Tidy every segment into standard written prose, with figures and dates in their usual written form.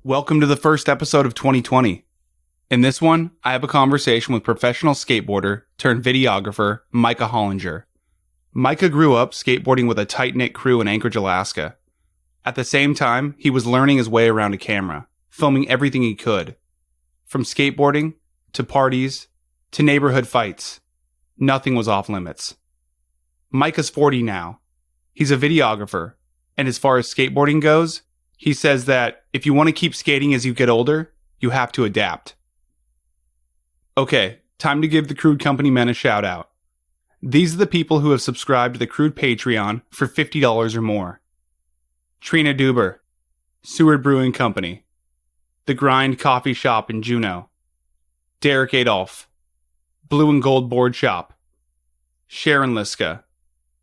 Welcome to the first episode of 2020. In this one, I have a conversation with professional skateboarder turned videographer Micah Hollinger. Micah grew up skateboarding with a tight-knit crew in Anchorage, Alaska. At the same time, he was learning his way around a camera, filming everything he could. From skateboarding, to parties, to neighborhood fights. Nothing was off limits. Micah's 40 now. He's a videographer, and as far as skateboarding goes, he says that if you want to keep skating as you get older, you have to adapt. Okay, time to give the Crude Company men a shout out. These are the people who have subscribed to the Crude Patreon for $50 or more. Trina Duber, Seward Brewing Company, The Grind Coffee Shop in Juneau, Derek Adolph, Blue and Gold Board Shop, Sharon Liska,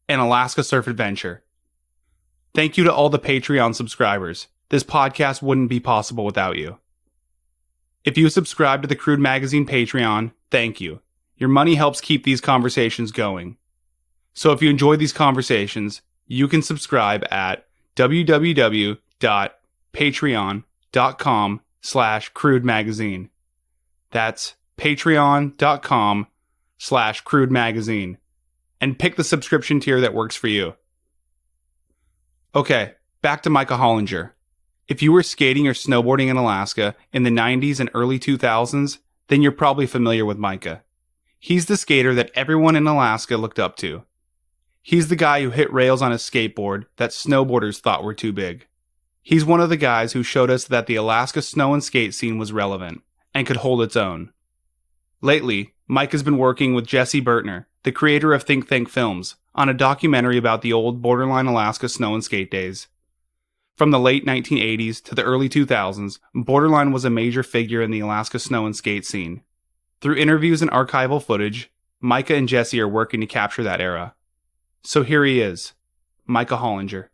and Alaska Surf Adventure. Thank you to all the Patreon subscribers. This podcast wouldn't be possible without you. If you subscribe to the Crude Magazine Patreon, thank you. Your money helps keep these conversations going. So if you enjoy these conversations, you can subscribe at www.patreon.com/Crude Magazine. That's patreon.com/Crude Magazine. And pick the subscription tier that works for you. Okay, back to Micah Hollinger. If you were skating or snowboarding in Alaska in the 90s and early 2000s, then you're probably familiar with Micah. He's the skater that everyone in Alaska looked up to. He's the guy who hit rails on a skateboard that snowboarders thought were too big. He's one of the guys who showed us that the Alaska snow and skate scene was relevant and could hold its own. Lately, Mike has been working with Jesse Bertner, the creator of Think Tank Films, on a documentary about the old borderline Alaska snow and skate days. From the late 1980s to the early 2000s, Borderline was a major figure in the Alaska snow and skate scene. Through interviews and archival footage, Micah and Jesse are working to capture that era. So here he is, Micah Hollinger.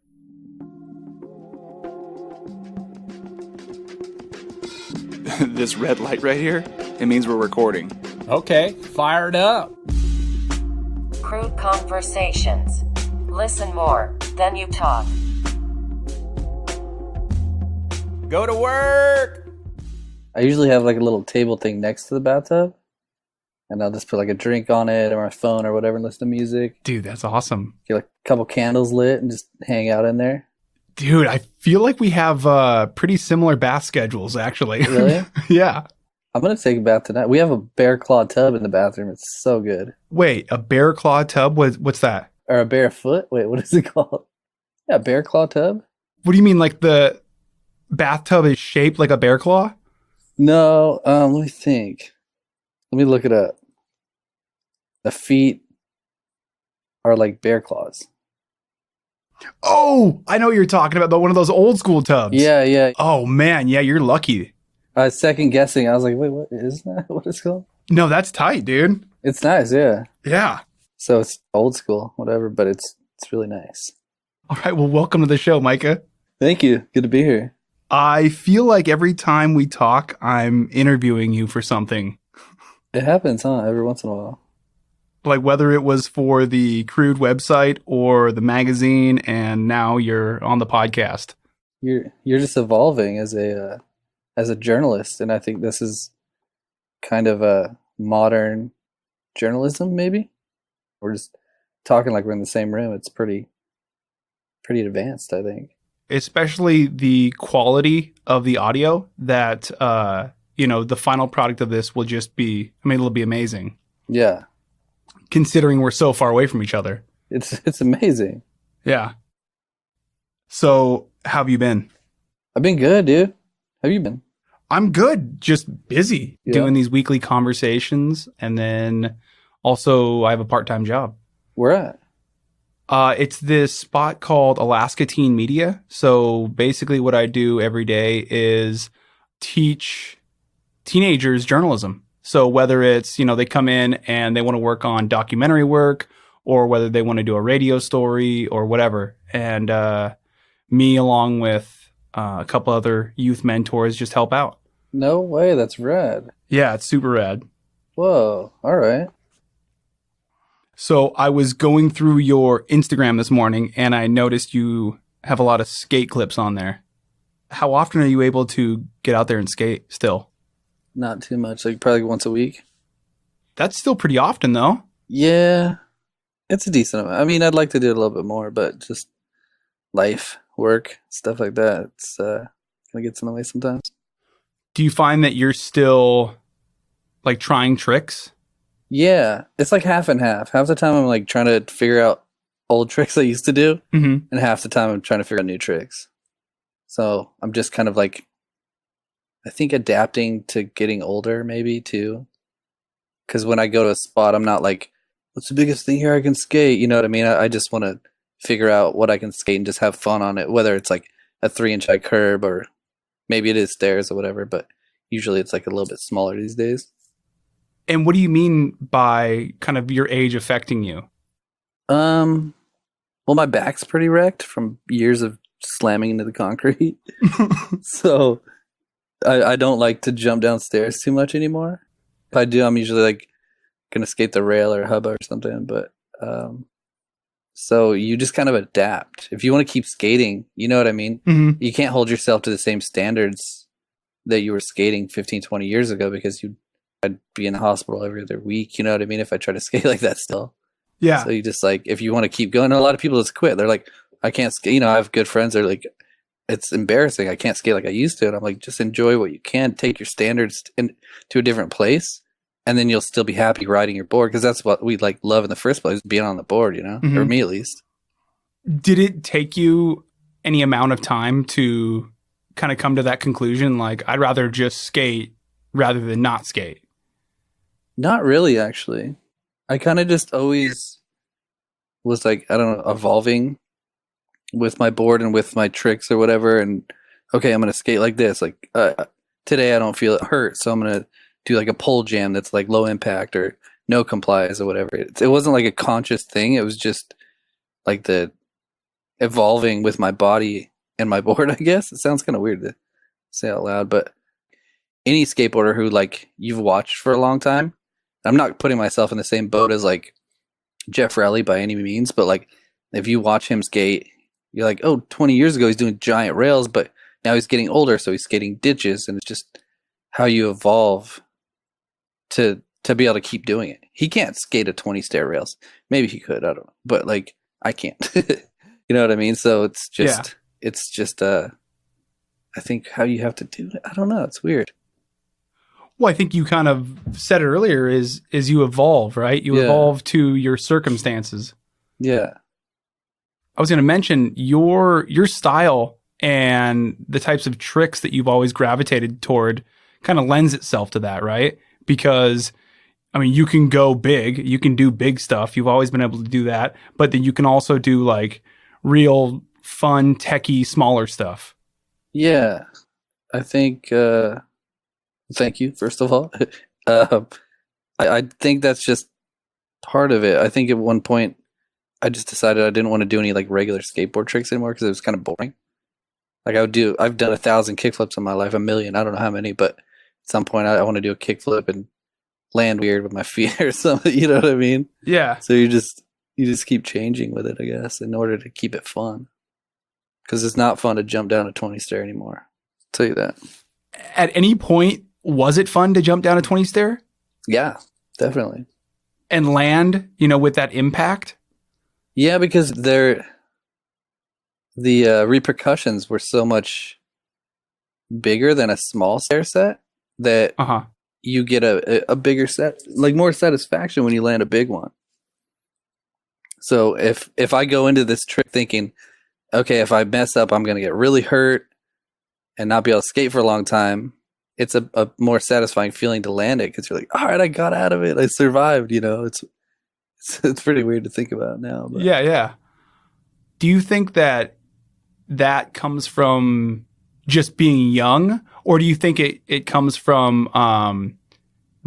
This red light right here, it means we're recording. Okay, fired up. Crude conversations. Listen more, then you talk. Go to work! I usually have like a little table thing next to the bathtub, and I'll just put like a drink on it or my phone or whatever and listen to music. Dude, that's awesome. Get like a couple candles lit and just hang out in there. Dude, I feel like we have pretty similar bath schedules, actually. Really? Yeah. I'm going to take a bath tonight. We have a bear claw tub in the bathroom. It's so good. Wait, a bear claw tub? What's that? Or a barefoot? Wait, what is it called? Yeah, bear claw tub? What do you mean, like the bathtub is shaped like a bear claw? No, let me think. Let me look it up. The feet are like bear claws. Oh, I know what you're talking about, one of those old school tubs. Yeah. Oh, man, yeah, you're lucky. I was second guessing. I was like, wait, what is that? What is it called? No, that's tight, dude. It's nice, yeah. Yeah. So it's old school, whatever, but it's really nice. All right, well, welcome to the show, Micah. Thank you. Good to be here. I feel like every time we talk, I'm interviewing you for something. It happens, huh? Every once in a while. Like whether it was for the Crude website or the magazine, and now you're on the podcast. You're just evolving as a journalist, and I think this is kind of a modern journalism, maybe. We're just talking like we're in the same room. It's pretty advanced, I think. Especially the quality of the audio that, the final product of this will just be, it'll be amazing. Yeah. Considering we're so far away from each other. It's amazing. Yeah. So, how have you been? I've been good, dude. How have you been? I'm good. Just busy doing these weekly conversations. And then also I have a part-time job. Where at? It's this spot called Alaska Teen Media. So basically what I do every day is teach teenagers journalism. So whether it's, they come in and they want to work on documentary work, or whether they want to do a radio story or whatever. And me, along with a couple other youth mentors, just help out. No way. That's rad. Yeah, it's super rad. Whoa. All right. So I was going through your Instagram this morning and I noticed you have a lot of skate clips on there. How often are you able to get out there and skate still? Not too much, like probably once a week. That's still pretty often though. Yeah, it's a decent amount. I mean, I'd like to do it a little bit more, but just life, work, stuff like that. It's gonna get in the way sometimes. Do you find that you're still like trying tricks? Yeah, it's like half and half. Half the time I'm like trying to figure out old tricks I used to do, Mm-hmm. and half the time I'm trying to figure out new tricks. So I'm just kind of like, I think adapting to getting older maybe too. Because when I go to a spot, I'm not like, what's the biggest thing here I can skate? You know what I mean? I just want to figure out what I can skate and just have fun on it, whether it's like a 3-inch high curb or maybe it is stairs or whatever, but usually it's like a little bit smaller these days. And what do you mean by kind of your age affecting you? Well, my back's pretty wrecked from years of slamming into the concrete. So I don't like to jump downstairs too much anymore. If I do, I'm usually like gonna skate the rail or hubba or something. But so you just kind of adapt. If you want to keep skating, you know what I mean? Mm-hmm. You can't hold yourself to the same standards that you were skating 15, 20 years ago because I'd be in the hospital every other week. You know what I mean? If I try to skate like that still. Yeah. So you just like, if you want to keep going, a lot of people just quit. They're like, I can't skate. You know, I have good friends. They're like, it's embarrassing. I can't skate like I used to. And I'm like, just enjoy what you can. Take your standards to a different place. And then you'll still be happy riding your board. Because that's what we like love in the first place, being on the board, you know, Mm-hmm. or me at least. Did it take you any amount of time to kind of come to that conclusion? Like, I'd rather just skate rather than not skate. Not really, actually. I kind of just always was like, I don't know, evolving with my board and with my tricks or whatever. And okay, I'm going to skate like this. Like today I don't feel it hurt. So I'm going to do like a pole jam that's like low impact or no complies or whatever. It wasn't like a conscious thing. It was just like the evolving with my body and my board, I guess. It sounds kind of weird to say out loud, but any skateboarder who like you've watched for a long time, I'm not putting myself in the same boat as like Jeff Raleigh by any means, but like if you watch him skate, you're like, oh, 20 years ago he's doing giant rails, but now he's getting older, so he's skating ditches, and it's just how you evolve to be able to keep doing it. He can't skate a 20 stair rails. Maybe he could, I don't know, but like I can't. You know what I mean? So it's just I think how you have to do it. I don't know. It's weird. Well, I think you kind of said it earlier is you evolve, right? You evolve to your circumstances. Yeah. I was going to mention your style and the types of tricks that you've always gravitated toward kind of lends itself to that, right? Because, I mean, you can go big, you can do big stuff. You've always been able to do that. But then you can also do like real fun, techie, smaller stuff. Yeah. I think, thank you, first of all. I think that's just part of it. I think at one point I just decided I didn't want to do any like regular skateboard tricks anymore because it was kind of boring. Like I've done 1,000 kickflips in my life, 1,000,000, I don't know how many, but at some point I want to do a kickflip and land weird with my feet or something, you know what I mean? Yeah. So you just keep changing with it, I guess, in order to keep it fun. Because it's not fun to jump down a 20 stair anymore. I'll tell you that. At any point, was it fun to jump down a 20 stair? Yeah, definitely. And land, with that impact? Yeah, because the repercussions were so much bigger than a small stair set that you get a bigger set, like more satisfaction when you land a big one. So if I go into this trick thinking, okay, if I mess up, I'm going to get really hurt and not be able to skate for a long time, it's a more satisfying feeling to land it because you're like, all right, I got out of it. I survived, It's pretty weird to think about now. But. Yeah. Do you think that comes from just being young, or do you think it comes from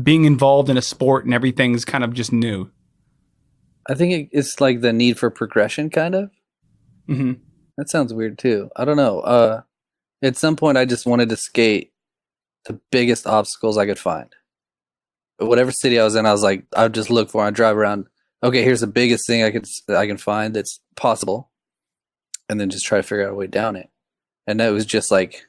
being involved in a sport and everything's kind of just new? I think it's like the need for progression, kind of. Mm-hmm. That sounds weird too. I don't know. At some point, I just wanted to skate the biggest obstacles I could find. But whatever city I was in, I was like, I'd just look for it. I'd drive around okay, here's the biggest thing I can find that's possible, and then just try to figure out a way down it. And that was just like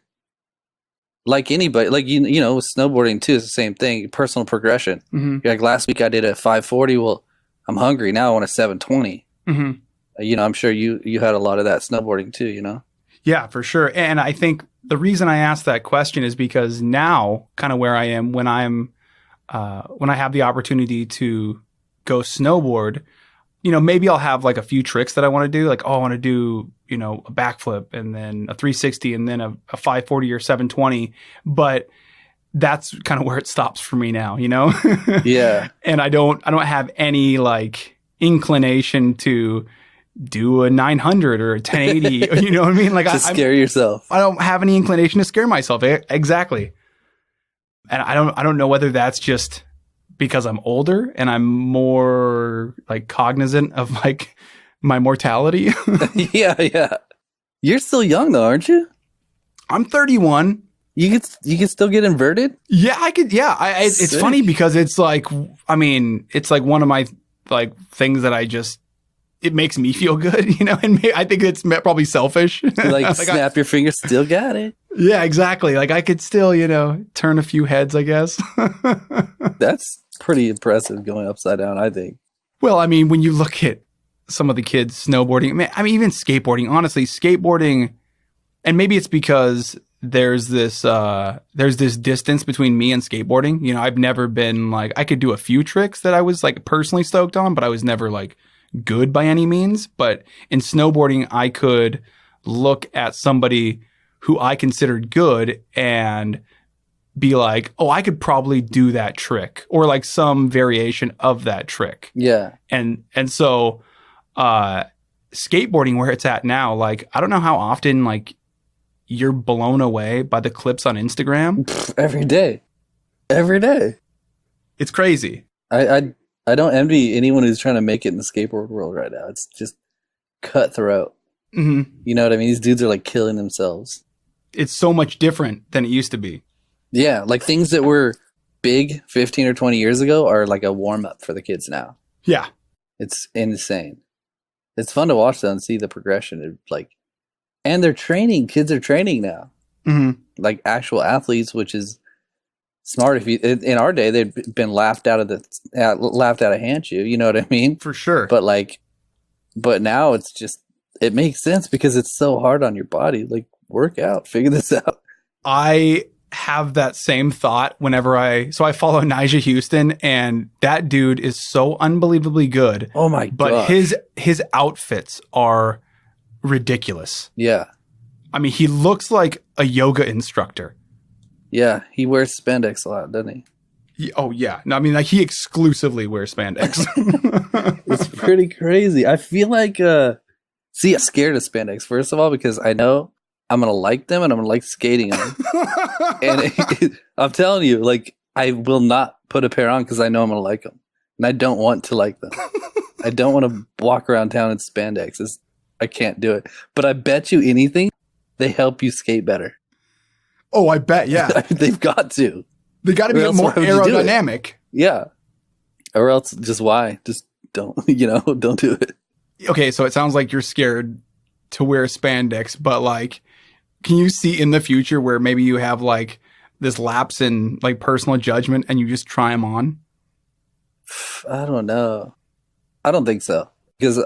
anybody, like you know, with snowboarding too, it's the same thing. Personal progression. Mm-hmm. Like last week, I did a 540. Well, I'm hungry now. I want a 720. Mm-hmm. You know, I'm sure you had a lot of that snowboarding too. You know. Yeah, for sure. And I think the reason I asked that question is because now, kind of where I am when I have the opportunity to go snowboard, you know, maybe I'll have like a few tricks that I want to do. Like, oh, I want to do, you know, a backflip and then a 360 and then a 540 or 720. But that's kind of where it stops for me now, you know? Yeah. And I don't have any like inclination to do a 900 or a 1080. You know what I mean? Like, to scare yourself. I don't have any inclination to scare myself. Exactly. And I don't know whether that's just because I'm older and I'm more like cognizant of like my mortality. Yeah. You're still young though, aren't you? I'm 31. You can still get inverted? Yeah, I could. Yeah. It's funny because it's like, I mean, it's like one of my like things that it makes me feel good, you know, and I think it's probably selfish. Like snap your fingers, still got it. Yeah, exactly. Like I could still, you know, turn a few heads, I guess. That's pretty impressive going upside down, I think. Well, I mean, when you look at some of the kids snowboarding, I mean, even skateboarding, honestly, skateboarding, and maybe it's because there's this distance between me and skateboarding. You know, I've never been like, I could do a few tricks that I was like personally stoked on, but I was never like good by any means. But in snowboarding, I could look at somebody who I considered good and be like, oh, I could probably do that trick or like some variation of that trick. Yeah. And so skateboarding where it's at now, like, I don't know how often like you're blown away by the clips on Instagram. Every day. It's crazy. I don't envy anyone who's trying to make it in the skateboard world right now. It's just cutthroat. Mm-hmm. You know what I mean? These dudes are like killing themselves. It's so much different than it used to be. Yeah, like things that were big 15 or 20 years ago are like a warm-up for the kids now. Yeah. It's insane. It's fun to watch though and see the progression. And they're training. Kids are training now. Mm-hmm. Like actual athletes, which is smart. If you in our day, they'd been laughed out of hand shoe. You know what I mean? For sure. But now it's just, it makes sense because it's so hard on your body. Like, work out, figure this out. I have that same thought whenever I follow Nyjah Houston, and that dude is so unbelievably good. Oh my god! But his outfits are ridiculous. Yeah. I mean, he looks like a yoga instructor. Yeah, he wears spandex a lot, doesn't he? Oh yeah. No, I mean, like he exclusively wears spandex. It's pretty crazy. I feel like I'm scared of spandex, first of all, because I know I'm going to like them and I'm going to like skating them. And I'm telling you, like, I will not put a pair on because I know I'm going to like them. And I don't want to like them. I don't want to walk around town in spandex. I can't do it. But I bet you anything, they help you skate better. Oh, I bet, yeah. They've got to. They got to be more aerodynamic. Yeah. Or else, just why? Just don't, don't do it. Okay, so it sounds like you're scared to wear spandex, but like, can you see in the future where maybe you have like this lapse in like personal judgment and you just try them on? I don't know. I don't think so. Because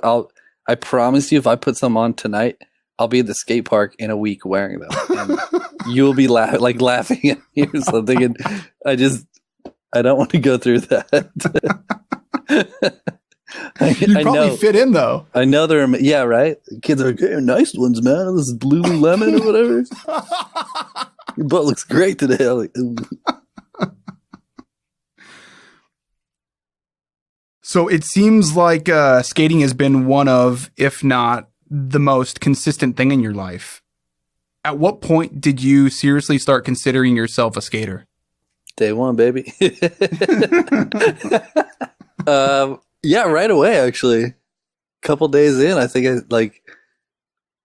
I promise you, if I put some on tonight, I'll be at the skate park in a week wearing them. And you'll be laughing at me or something. And I don't want to go through that. You'd probably fit in though. I know they're, yeah, right? Kids are like, hey, nice ones, man. This is Lululemon or whatever. Your butt looks great today. I'm like, ooh. So it seems like skating has been one of, if not the most consistent thing in your life. At what point did you seriously start considering yourself a skater? Day one, baby. Yeah, right away, actually. A couple days in, I think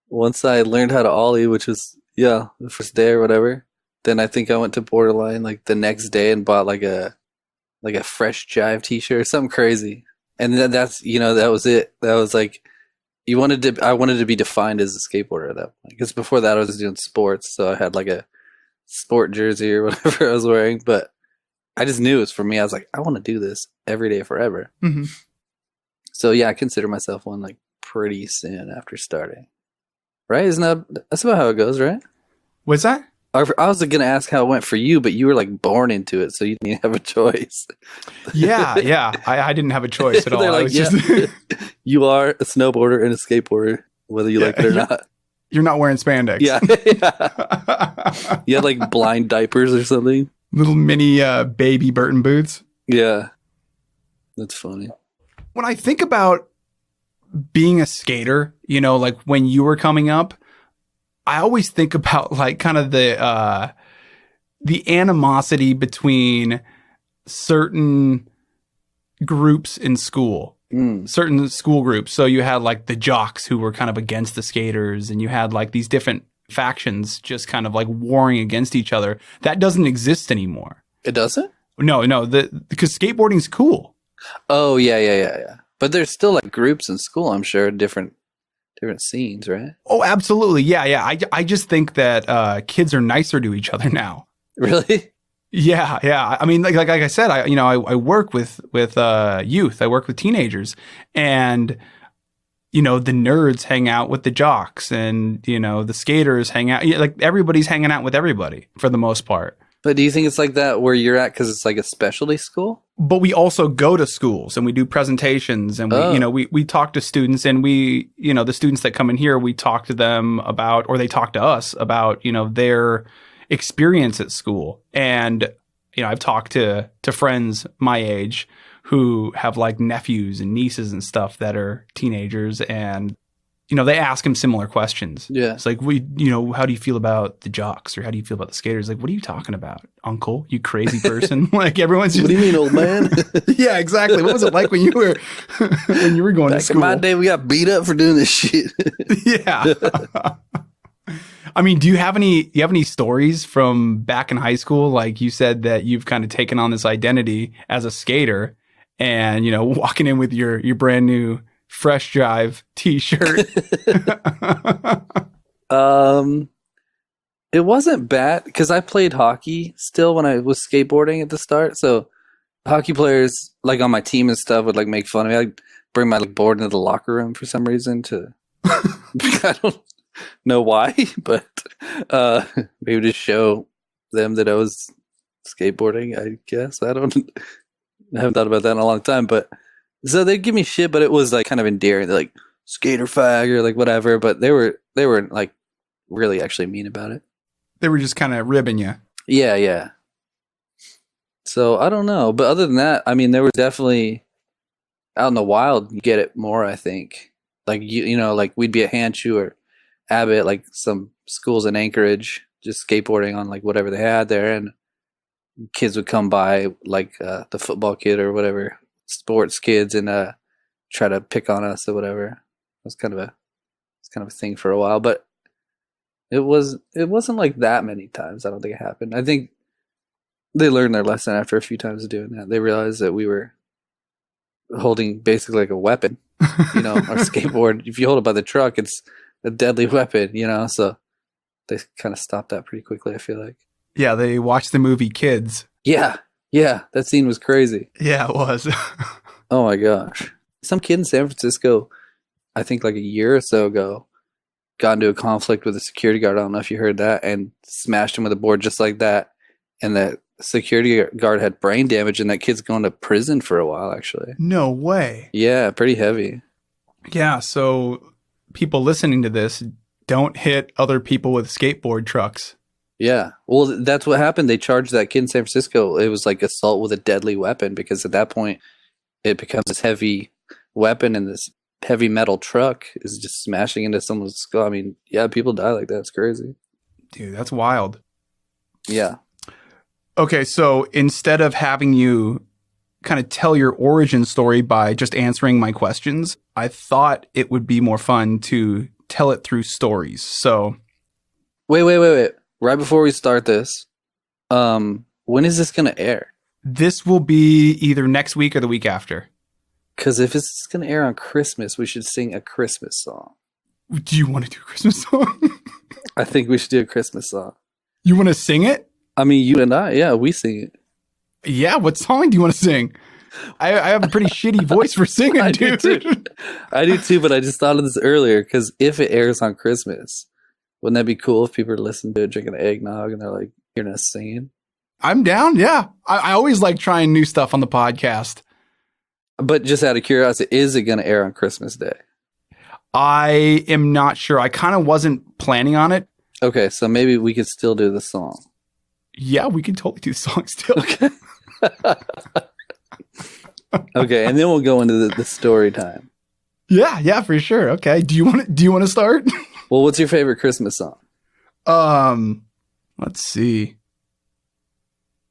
once I learned how to ollie, which was, the first day or whatever, then I think I went to Borderline like the next day and bought like a fresh jive t-shirt, something crazy. And then that's, that was it. That was like, I wanted to be defined as a skateboarder at that point. Because before that I was doing sports. So I had like a sport jersey or whatever I was wearing. But I just knew it was for me. I was like, I want to do this every day forever. Mm-hmm. So yeah, I consider myself one like pretty soon after starting. Right? That's about how it goes, right? What's that? I was going to ask how it went for you, but you were like born into it, so you didn't have a choice. Yeah. I didn't have a choice at all. They're like, you are a snowboarder and a skateboarder, whether you like it or not. You're not wearing spandex. Yeah. You had like blind diapers or something. Little mini baby Burton boots. Yeah. That's funny. When I think about being a skater, like when you were coming up, I always think about like kind of the animosity between certain groups in school, certain school groups. So you had like the jocks who were kind of against the skaters, and you had like these different factions just kind of like warring against each other. That doesn't exist anymore. It doesn't? No, because skateboarding's cool. Oh, yeah. But there's still like groups in school, I'm sure, different scenes, right? Oh, absolutely. Yeah. I just think that kids are nicer to each other now. Really? Yeah. I mean, like I said, I work with youth. I work with teenagers, and the nerds hang out with the jocks, and the skaters hang out. Like everybody's hanging out with everybody for the most part. But do you think it's like that where you're at because it's like a specialty school? But we also go to schools and we do presentations, and we talk to students, and we, the students that come in here, we talk to them about, or they talk to us about, their experience at school. And, I've talked to friends my age who have like nephews and nieces and stuff that are teenagers, and they ask him similar questions. Yeah. It's like, how do you feel about the jocks, or how do you feel about the skaters? Like, what are you talking about, uncle? You crazy person. Like everyone's just, what do you mean, old man? Yeah, exactly. What was it like when you were going to school? Back in my day, we got beat up for doing this shit. Yeah. I mean, do you have any stories from back in high school? Like you said that you've kind of taken on this identity as a skater, and, walking in with your brand new Fresh Drive t-shirt. It wasn't bad because I played hockey still when I was skateboarding at the start. So hockey players like on my team and stuff would like make fun of me. I'd bring my like board into the locker room for some reason to I don't know why, but maybe to show them that I was skateboarding, I guess. I haven't thought about that in a long time, but so they'd give me shit, but it was like kind of endearing. They're like skater fag or like whatever, but they were like really actually mean about it. They were just kind of ribbing you. Yeah. So I don't know, but other than that, I mean, there was definitely out in the wild. You get it more, I think. Like like we'd be at Handshoe or Abbott, like some schools in Anchorage, just skateboarding on like whatever they had there, and kids would come by, like the football kid or whatever. Sports kids, and try to pick on us or whatever. It was kind of a thing for a while, but it wasn't like that many times. I don't think it happened. I think they learned their lesson after a few times of doing that. They realized that we were holding basically like a weapon, our skateboard. If you hold it by the truck, it's a deadly weapon, so they kind of stopped that pretty quickly, I feel like. Yeah, they watched the movie Kids. Yeah, that scene was crazy. Yeah, it was. Oh my gosh. Some kid in San Francisco, I think like a year or so ago, got into a conflict with a security guard. I don't know if you heard that, and smashed him with a board just like that. And that security guard had brain damage, and that kid's going to prison for a while, actually. No way. Yeah, pretty heavy. Yeah, so people listening to this, don't hit other people with skateboard trucks. Yeah. Well, that's what happened. They charged that kid in San Francisco. It was like assault with a deadly weapon, because at that point it becomes this heavy weapon, and this heavy metal truck is just smashing into someone's skull. I mean, yeah, people die like that. It's crazy. Dude, that's wild. Yeah. Okay, so instead of having you kind of tell your origin story by just answering my questions, I thought it would be more fun to tell it through stories. So Wait. Right before we start this, when is this going to air? This will be either next week or the week after. Because if it's going to air on Christmas, we should sing a Christmas song. Do you want to do a Christmas song? I think we should do a Christmas song. You want to sing it? I mean, you and I, yeah, we sing it. Yeah, what song do you want to sing? I have a pretty shitty voice for singing, I dude. do too. I do too, but I just thought of this earlier because if it airs on Christmas, wouldn't that be cool if people listen to it drinking eggnog and they're like, hearing us singing? I'm down, yeah. I always like trying new stuff on the podcast. But just out of curiosity, is it going to air on Christmas Day? I am not sure. I kind of wasn't planning on it. Okay, so maybe we could still do the song. Yeah, we can totally do the song still. Okay. Okay, and then we'll go into the story time. Yeah, for sure. Okay. Do you want to start? Well, what's your favorite Christmas song? Let's see.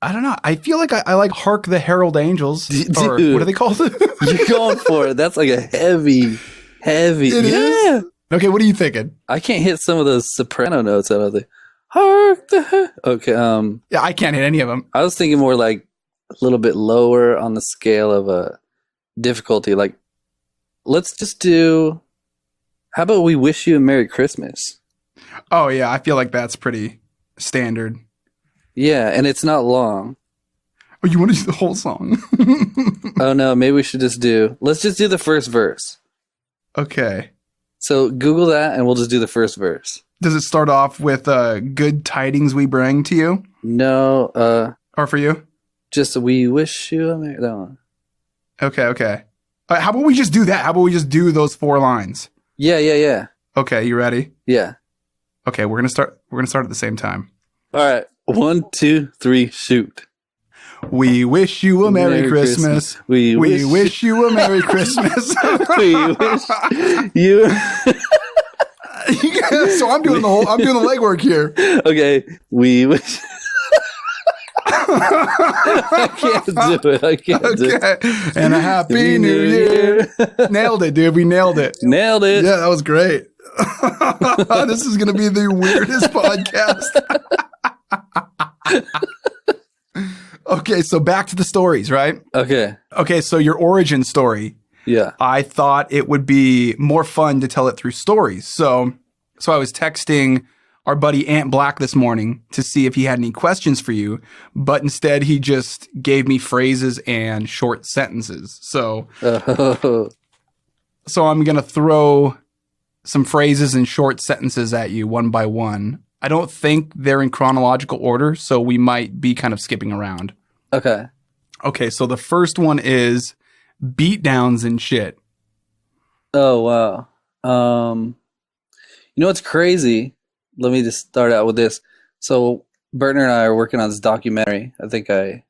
I don't know. I feel like I like Hark the Herald Angels. Or Dude. what are they called? You're going for it. That's like a heavy. It is? Okay, what are you thinking? I can't hit some of those soprano notes out of the hark the. Okay, Yeah, I can't hit any of them. I was thinking more like a little bit lower on the scale of difficulty. Like, let's just do. How about we wish you a Merry Christmas? Oh yeah, I feel like that's pretty standard. Yeah, and it's not long. Oh, you want to do the whole song? Oh no, maybe we should let's just do the first verse. Okay. So Google that and we'll just do the first verse. Does it start off with good tidings we bring to you? No, Or for you? just we wish you a Merry. That one. Okay. How about we just do that? How about we just do those 4 lines? Yeah. Okay, you ready? Yeah. Okay, we're gonna start at the same time. All right. 1, 2, 3, shoot. We wish you a Merry Christmas. We wish you a Merry Christmas. we wish you. So I'm doing the legwork here. Okay. We wish. I can't do it. I can't do it. And a happy new year. Nailed it, dude. We nailed it. Nailed it. Yeah, that was great. This is going to be the weirdest podcast. Okay, so back to the stories, right? Okay, so your origin story. Yeah. I thought it would be more fun to tell it through stories. So I was texting our buddy Ant Black this morning to see if he had any questions for you, but instead he just gave me phrases and short sentences. So I'm going to throw some phrases and short sentences at you one by one. I don't think they're in chronological order, so we might be kind of skipping around. Okay, so the first one is beatdowns and shit. Oh, wow. You know what's crazy? Let me just start out with this. So Bertner and I are working on this documentary. I think I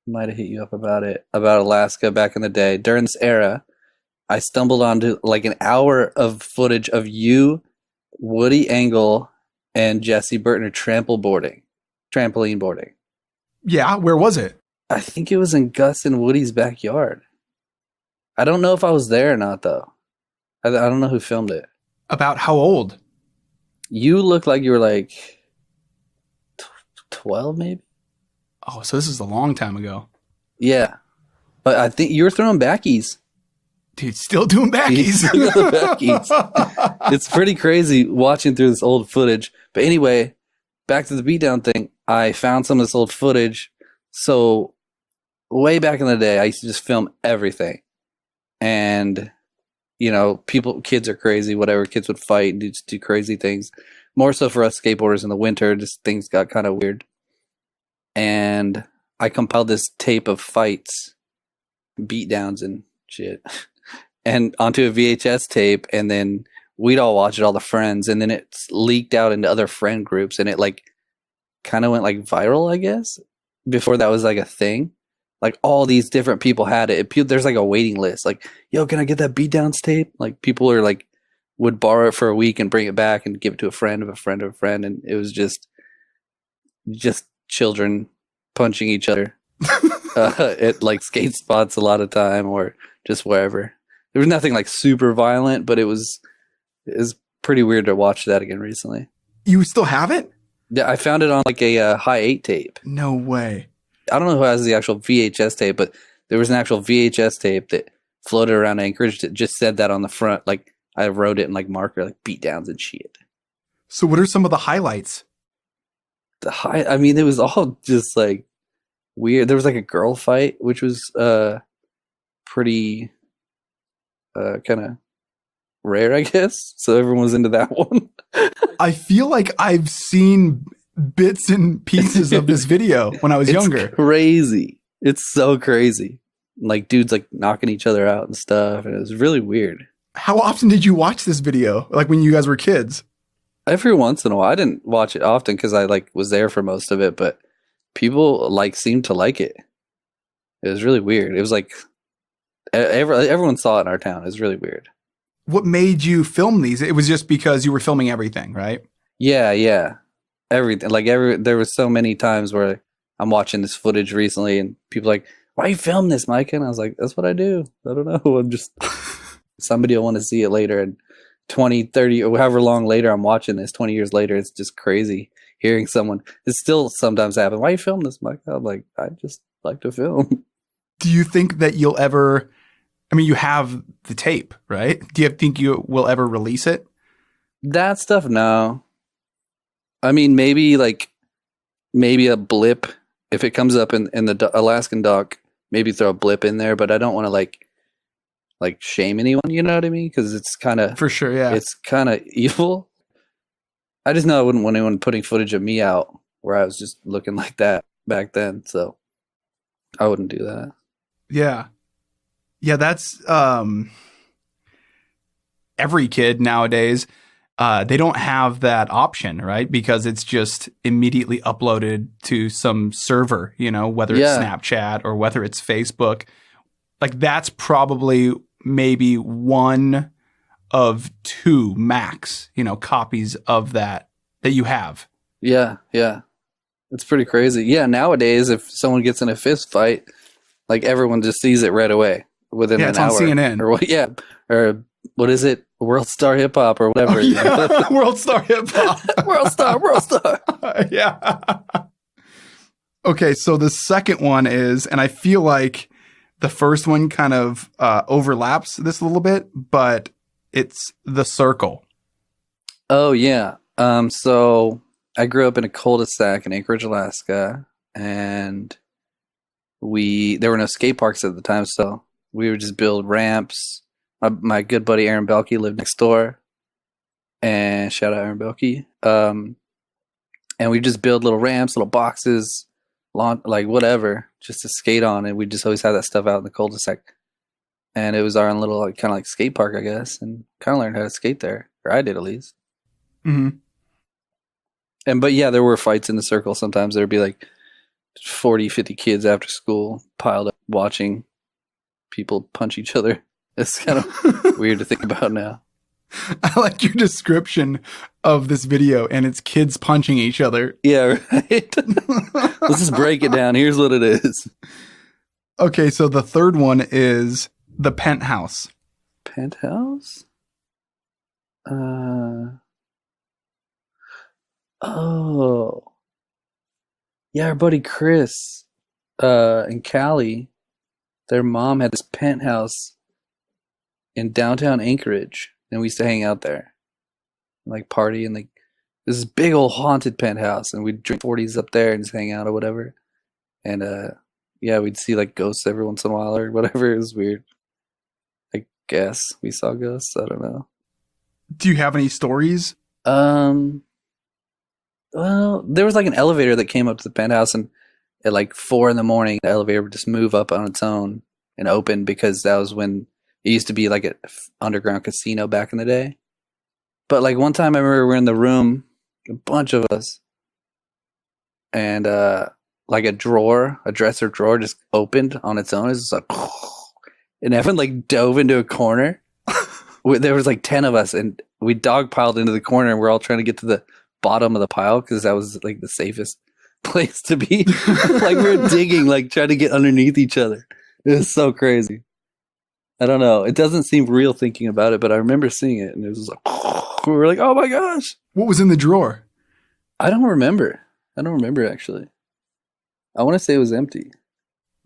might have hit you up about it, about Alaska back in the day. During this era, I stumbled onto like an hour of footage of you, Woody Engel, and Jesse Bertner trampoline boarding. Yeah, where was it? I think it was in Gus and Woody's backyard. I don't know if I was there or not, though. I don't know who filmed it. About how old? You look like you were like 12, maybe? Oh, so this is a long time ago. Yeah. But I think you were throwing backies. Dude, still doing backies. It's pretty crazy watching through this old footage. But anyway, back to the beatdown thing. I found some of this old footage. So way back in the day, I used to just film everything. And, you know, kids are crazy, whatever. Kids would fight and just do crazy things. More so for us skateboarders in the winter, just things got kind of weird. And I compiled this tape of fights, beatdowns and shit, and onto a VHS tape. And then we'd all watch it, all the friends. And then it's leaked out into other friend groups. And it like kind of went like viral, I guess. Before that was like a thing. Like all these different people had it. There's like a waiting list. Like, yo, can I get that beatdowns tape? Like people are like, would borrow it for a week and bring it back and give it to a friend of a friend of a friend. And it was just children punching each other at like skate spots a lot of time or just wherever. There was nothing like super violent, but it was pretty weird to watch that again recently. You still have it? Yeah, I found it on like a high 8 tape. No way. I don't know who has the actual VHS tape, but there was an actual VHS tape that floated around Anchorage that just said that on the front. Like I wrote it in like marker, like beatdowns and shit. So what are some of the highlights? I mean, it was all just like weird. There was like a girl fight, which was pretty kind of rare, I guess. So everyone was into that one. I feel like I've seen bits and pieces of this video when I was younger. Crazy. It's so crazy. Like dudes like knocking each other out and stuff. And it was really weird. How often did you watch this video? Like when you guys were kids? Every once in a while. I didn't watch it often because I like was there for most of it, but people like seemed to like it. It was really weird. It was like everyone saw it in our town. It was really weird. What made you film these? It was just because you were filming everything, right? Yeah. Everything. Like there was so many times where I'm watching this footage recently and people are like, why you film this, Micah? And I was like, that's what I do. I don't know. I'm just somebody will want to see it later. And 20, 30, or however long later I'm watching this, 20 years later, it's just crazy hearing someone. It still sometimes happens. Why you film this, Micah? I'm like, I just like to film. Do you think that you'll ever, I mean, you have the tape, right? Do you think you will ever release it? That stuff, no. I mean, maybe a blip. If it comes up in the Alaskan doc, maybe throw a blip in there, but I don't want to like shame anyone, you know what I mean? Because it's kind of, for sure, yeah, it's kind of evil. I just know I wouldn't want anyone putting footage of me out where I was just looking like that back then, so I wouldn't do that. Yeah, that's every kid nowadays. They don't have that option, right? Because it's just immediately uploaded to some server, you know, whether it's Snapchat or whether it's Facebook. Like that's probably maybe one of two max, you know, copies of that you have. Yeah. It's pretty crazy. Yeah, nowadays if someone gets in a fist fight, like everyone just sees it right away within an hour. It's on CNN. Or what? Yeah, or what is it? World Star Hip Hop or whatever. Oh, yeah. World Star Hip Hop. World Star. Yeah. Okay, so the second one is, and I feel like the first one kind of overlaps this a little bit, but it's the circle. Oh, yeah. So I grew up in a cul-de-sac in Anchorage, Alaska, and there were no skate parks at the time, so we would just build ramps. My good buddy Aaron Belkey lived next door, and shout out Aaron Belkey. And we just build little ramps, little boxes, like whatever, just to skate on. And we just always had that stuff out in the cul-de-sac. And it was our own little kind of like skate park, I guess, and kind of learned how to skate there, or I did at least. Mm-hmm. But yeah, there were fights in the circle. Sometimes there'd be like 40, 50 kids after school piled up watching people punch each other. It's kind of weird to think about now. I like your description of this video, and it's kids punching each other. Yeah, right. Let's just break it down. Here's what it is. Okay, so the third one is the penthouse. Penthouse? Oh. Yeah, our buddy Chris and Callie, their mom had this penthouse in downtown Anchorage, and we used to hang out there, and, like party, and like this big old haunted penthouse, and we'd drink 40s up there and just hang out or whatever. And yeah, we'd see like ghosts every once in a while or whatever. It was weird. I guess we saw ghosts. I don't know. Do you have any stories? Well, there was like an elevator that came up to the penthouse, and at like 4 a.m, the elevator would just move up on its own and open, because that was when it used to be like an underground casino back in the day. But like one time I remember we were in the room, a bunch of us, and like a dresser drawer just opened on its own. It was just like, and everyone like dove into a corner. There was like 10 of us, and we dogpiled into the corner, and we're all trying to get to the bottom of the pile because that was like the safest place to be. Like we were digging, like trying to get underneath each other. It was so crazy. I don't know. It doesn't seem real thinking about it, but I remember seeing it, and it was like, we were like, oh my gosh. What was in the drawer? I don't remember actually. I want to say it was empty.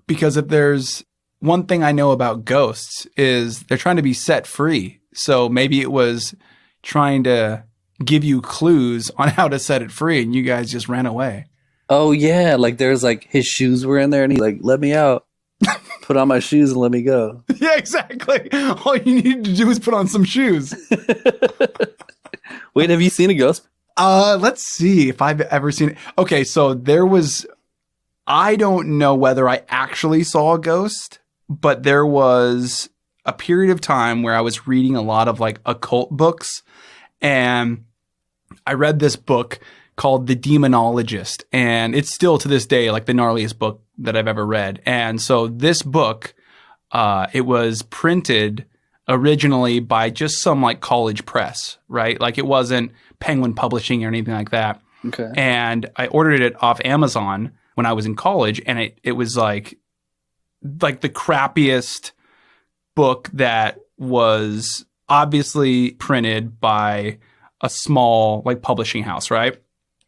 Because if there's one thing I know about ghosts is they're trying to be set free. So maybe it was trying to give you clues on how to set it free, and you guys just ran away. Oh yeah, like there's like his shoes were in there, and he like let me out, put on my shoes and let me go. Yeah, exactly. All you needed to do was put on some shoes. Wait, have you seen a ghost? Let's see if I've ever seen it. Okay, so I don't know whether I actually saw a ghost, but there was a period of time where I was reading a lot of like occult books, and I read this book called The Demonologist, and it's still to this day like the gnarliest book that I've ever read. And so this book, it was printed originally by just some like college press, right? Like it wasn't Penguin Publishing or anything like that. Okay. And I ordered it off Amazon when I was in college, and it was like the crappiest book that was obviously printed by a small like publishing house, right?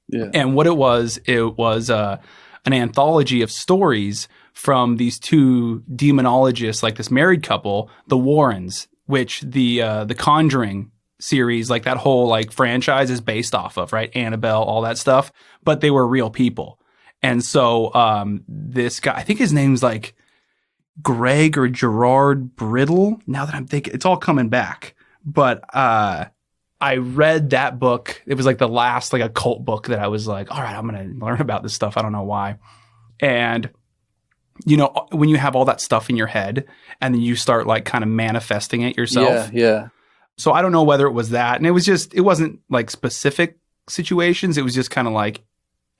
Yeah. And what it was an anthology of stories from these two demonologists, like this married couple, the Warrens, which the Conjuring series, like that whole like franchise is based off of, right? Annabelle, all that stuff, but they were real people. And so this guy, I think his name's like Greg or Gerard Brittle. Now that I'm thinking, it's all coming back. But I read that book. It was like the last like occult book that I was like, all right, I'm going to learn about this stuff. I don't know why. And, you know, when you have all that stuff in your head and then you start like kind of manifesting it yourself. Yeah. So I don't know whether it was that. And it wasn't like specific situations. It was just kind of like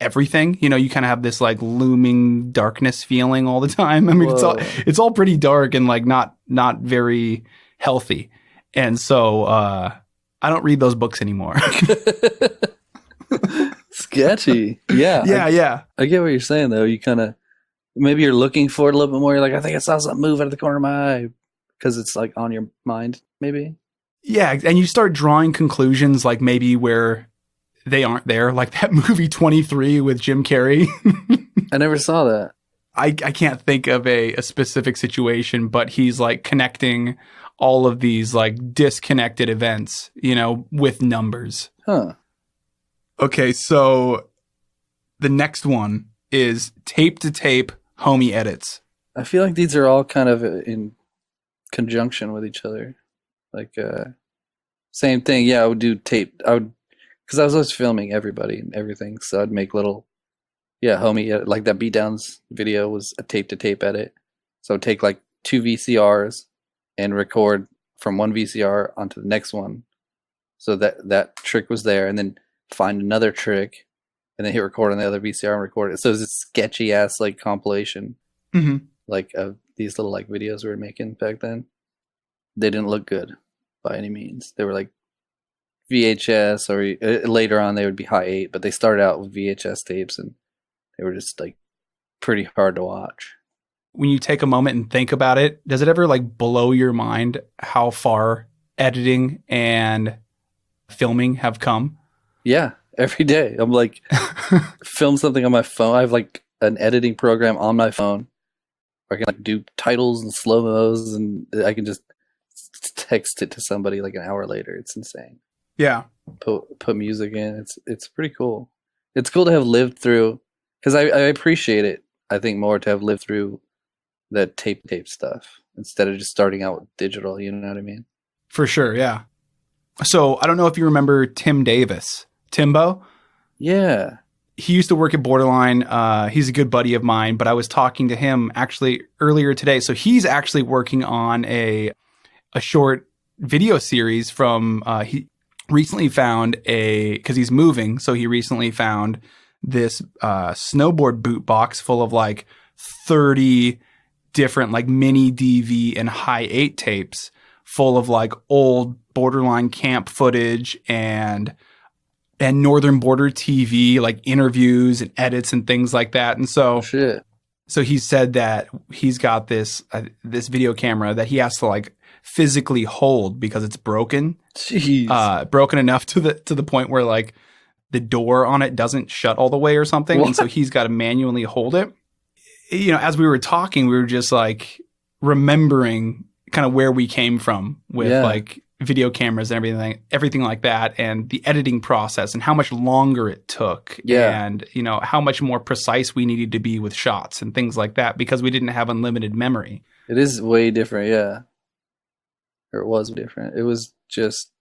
everything. You know, you kind of have this like looming darkness feeling all the time. I mean, it's all pretty dark and like not very healthy. And so I don't read those books anymore. Sketchy. Yeah. Yeah. I get what you're saying though. You kind of, maybe you're looking for it a little bit more. You're like, I think I saw something move out of the corner of my eye, because it's like on your mind, maybe. Yeah. And you start drawing conclusions like maybe where they aren't there, like that movie 23 with Jim Carrey. I never saw that. I can't think of a specific situation, but he's like connecting all of these like disconnected events, you know, with numbers. Huh. Okay, so the next one is tape to tape homie edits. I feel like these are all kind of in conjunction with each other. Like, same thing. Yeah, I would do tape. Because I was always filming everybody and everything. So I'd make little, homie edit. Like that Beatdowns video was a tape to tape edit. So I'd take like 2 VCRs and record from one VCR onto the next one. So that trick was there. And then find another trick and then hit record on the other VCR and record it. So it was a sketchy ass like compilation, like of these little like videos we were making back then. They didn't look good by any means. They were like VHS, or later on they would be high 8, but they started out with VHS tapes and they were just like pretty hard to watch. When you take a moment and think about it, does it ever like blow your mind how far editing and filming have come? Yeah, every day. I'm like, film something on my phone. I have like an editing program on my phone where I can like do titles and slow-mos, and I can just text it to somebody like an hour later. It's insane. Yeah. Put music in. It's pretty cool. It's cool to have lived through, because I appreciate it, I think, more to have lived through the tape stuff instead of just starting out with digital, you know what I mean? For sure, yeah. So I don't know if you remember Tim Davis. Timbo? Yeah. He used to work at Borderline. He's a good buddy of mine, but I was talking to him actually earlier today. So he's actually working on a short video series from, he recently found because he's moving. So he recently found this snowboard boot box full of like 30 different like mini DV and high 8 tapes full of like old Borderline camp footage and Northern Border TV, like interviews and edits and things like that. And so, so he said that he's got this video camera that he has to like physically hold because it's broken. Jeez. Broken enough to the point where like the door on it doesn't shut all the way or something. What? And so he's got to manually hold it. You know, as we were talking, we were just like remembering kind of where we came from with Yeah. like video cameras and everything like that, and the editing process and how much longer it took, Yeah. and you know how much more precise we needed to be with shots and things like that because we didn't have unlimited memory. It is way different, yeah. Or it was different. It was just,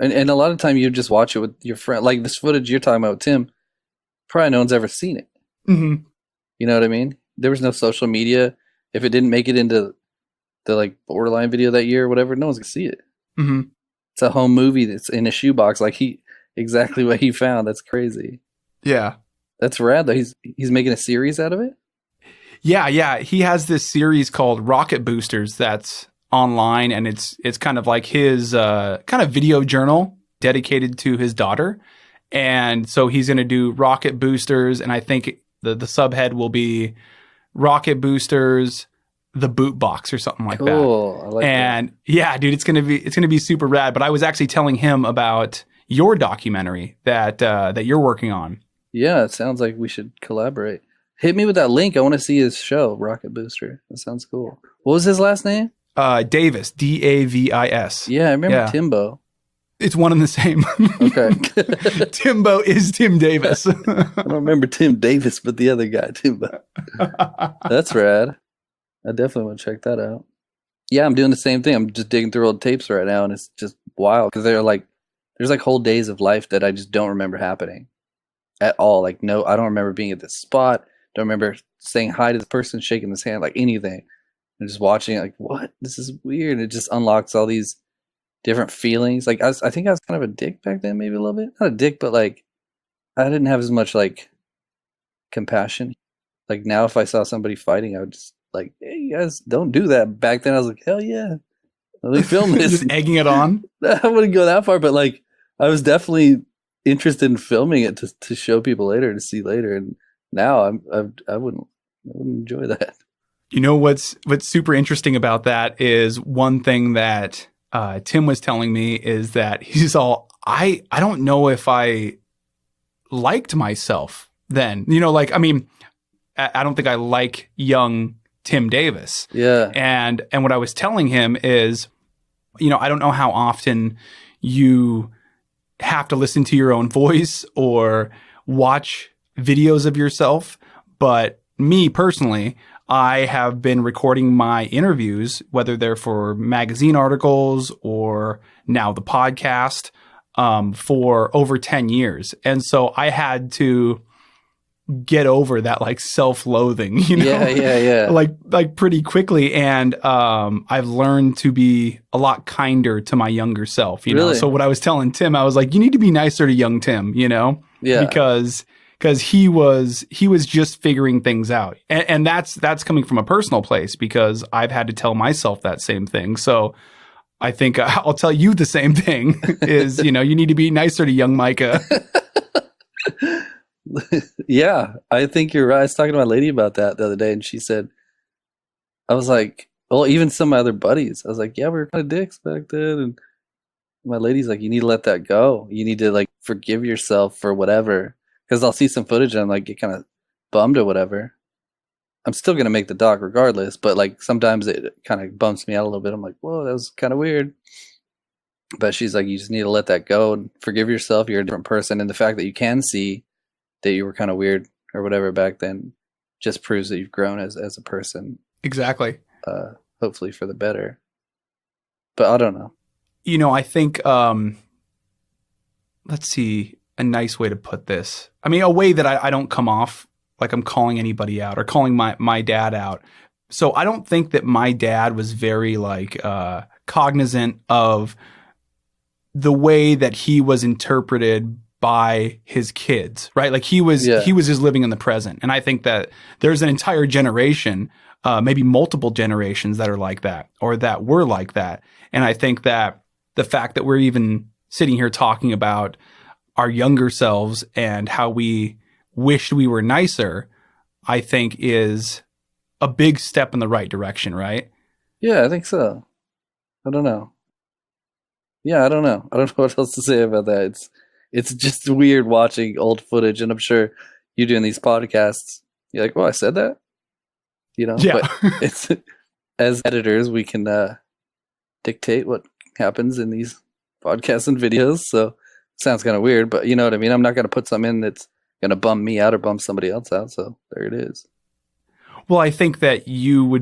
and a lot of time you just watch it with your friend. Like this footage you're talking about, Tim, probably no one's ever seen it. Mm-hmm. You know what I mean? There was no social media. If it didn't make it into the like borderline video that year or whatever, no one's gonna see it. Mm-hmm. It's a home movie that's in a shoebox, like exactly what he found. That's crazy. Yeah. That's rad though. He's making a series out of it. Yeah. He has this series called Rocket Boosters that's online, and it's kind of like his kind of video journal dedicated to his daughter. And so he's going to do Rocket Boosters, and I think the subhead will be Rocket Boosters, the boot box or something like that. Cool. I like And yeah, dude, it's gonna be super rad. But I was actually telling him about your documentary that you're working on. Yeah, it sounds like we should collaborate. Hit me with that link. I want to see his show, Rocket Booster. That sounds cool. What was his last name? Davis, Davis. Yeah, I remember Yeah. Timbo. It's one and the same. Okay. Timbo is Tim Davis. I don't remember Tim Davis, but the other guy, Timbo. That's rad. I definitely want to check that out. Yeah, I'm doing the same thing. I'm just digging through old tapes right now, and it's just wild because there's like whole days of life that I just don't remember happening at all. Like, no, I don't remember being at this spot. Don't remember saying hi to the person, shaking his hand, like anything. And just watching it, like, what? This is weird. It just unlocks all these different feelings. Like, I think I was kind of a dick back then, maybe a little bit. Not a dick, but like, I didn't have as much like compassion. Like now, if I saw somebody fighting, I would just like, hey, you guys, don't do that. Back then, I was like, hell yeah, let me film this. Just egging it on. I wouldn't go that far, but like, I was definitely interested in filming it to show people later, to see later. And now I wouldn't enjoy that. You know what's super interesting about that is one thing that Tim was telling me is that he's all, I don't know if I liked myself then. You know, like, I mean, I don't think I like young Tim Davis. Yeah. And what I was telling him is, you know, I don't know how often you have to listen to your own voice or watch videos of yourself, but me personally, I have been recording my interviews, whether they're for magazine articles or now the podcast, for over 10 years. And so I had to get over that like self-loathing, you know, Yeah. like pretty quickly. And I've learned to be a lot kinder to my younger self, you know? Really? So what I was telling Tim, I was like, you need to be nicer to young Tim, you know? Yeah. Because he was just figuring things out. And that's coming from a personal place because I've had to tell myself that same thing. So I think I'll tell you the same thing is, you know, you need to be nicer to young Micah. Yeah, I think you're right. I was talking to my lady about that the other day, and she said, I was like, well, even some of my other buddies, I was like, yeah, we were kind of dicks back then. And my lady's like, you need to let that go. You need to like forgive yourself for whatever. Because I'll see some footage and I'm like, get kind of bummed or whatever. I'm still going to make the doc regardless, but like sometimes it kind of bumps me out a little bit. I'm like, whoa, that was kind of weird. But she's like, you just need to let that go and forgive yourself. You're a different person. And the fact that you can see that you were kind of weird or whatever back then just proves that you've grown as a person. Exactly. Hopefully for the better. But I don't know. You know, I think, let's see, a nice way to put this. I mean, a way that I don't come off like I'm calling anybody out or calling my dad out. So I don't think that my dad was very like cognizant of the way that he was interpreted by his kids, right? Like he was just living in the present. And I think that there's an entire generation, maybe multiple generations that are like that or that were like that. And I think that the fact that we're even sitting here talking about our younger selves and how we wished we were nicer, I think is a big step in the right direction, right? Yeah, I think so. I don't know. Yeah, I don't know. I don't know what else to say about that. It's just weird watching old footage, and I'm sure you doing these podcasts, you're like, well, I said that, you know? Yeah. But as editors, we can dictate what happens in these podcasts and videos. So it sounds kind of weird, but you know what I mean? I'm not going to put something in that's going to bum me out or bum somebody else out. So there it is. Well, I think that you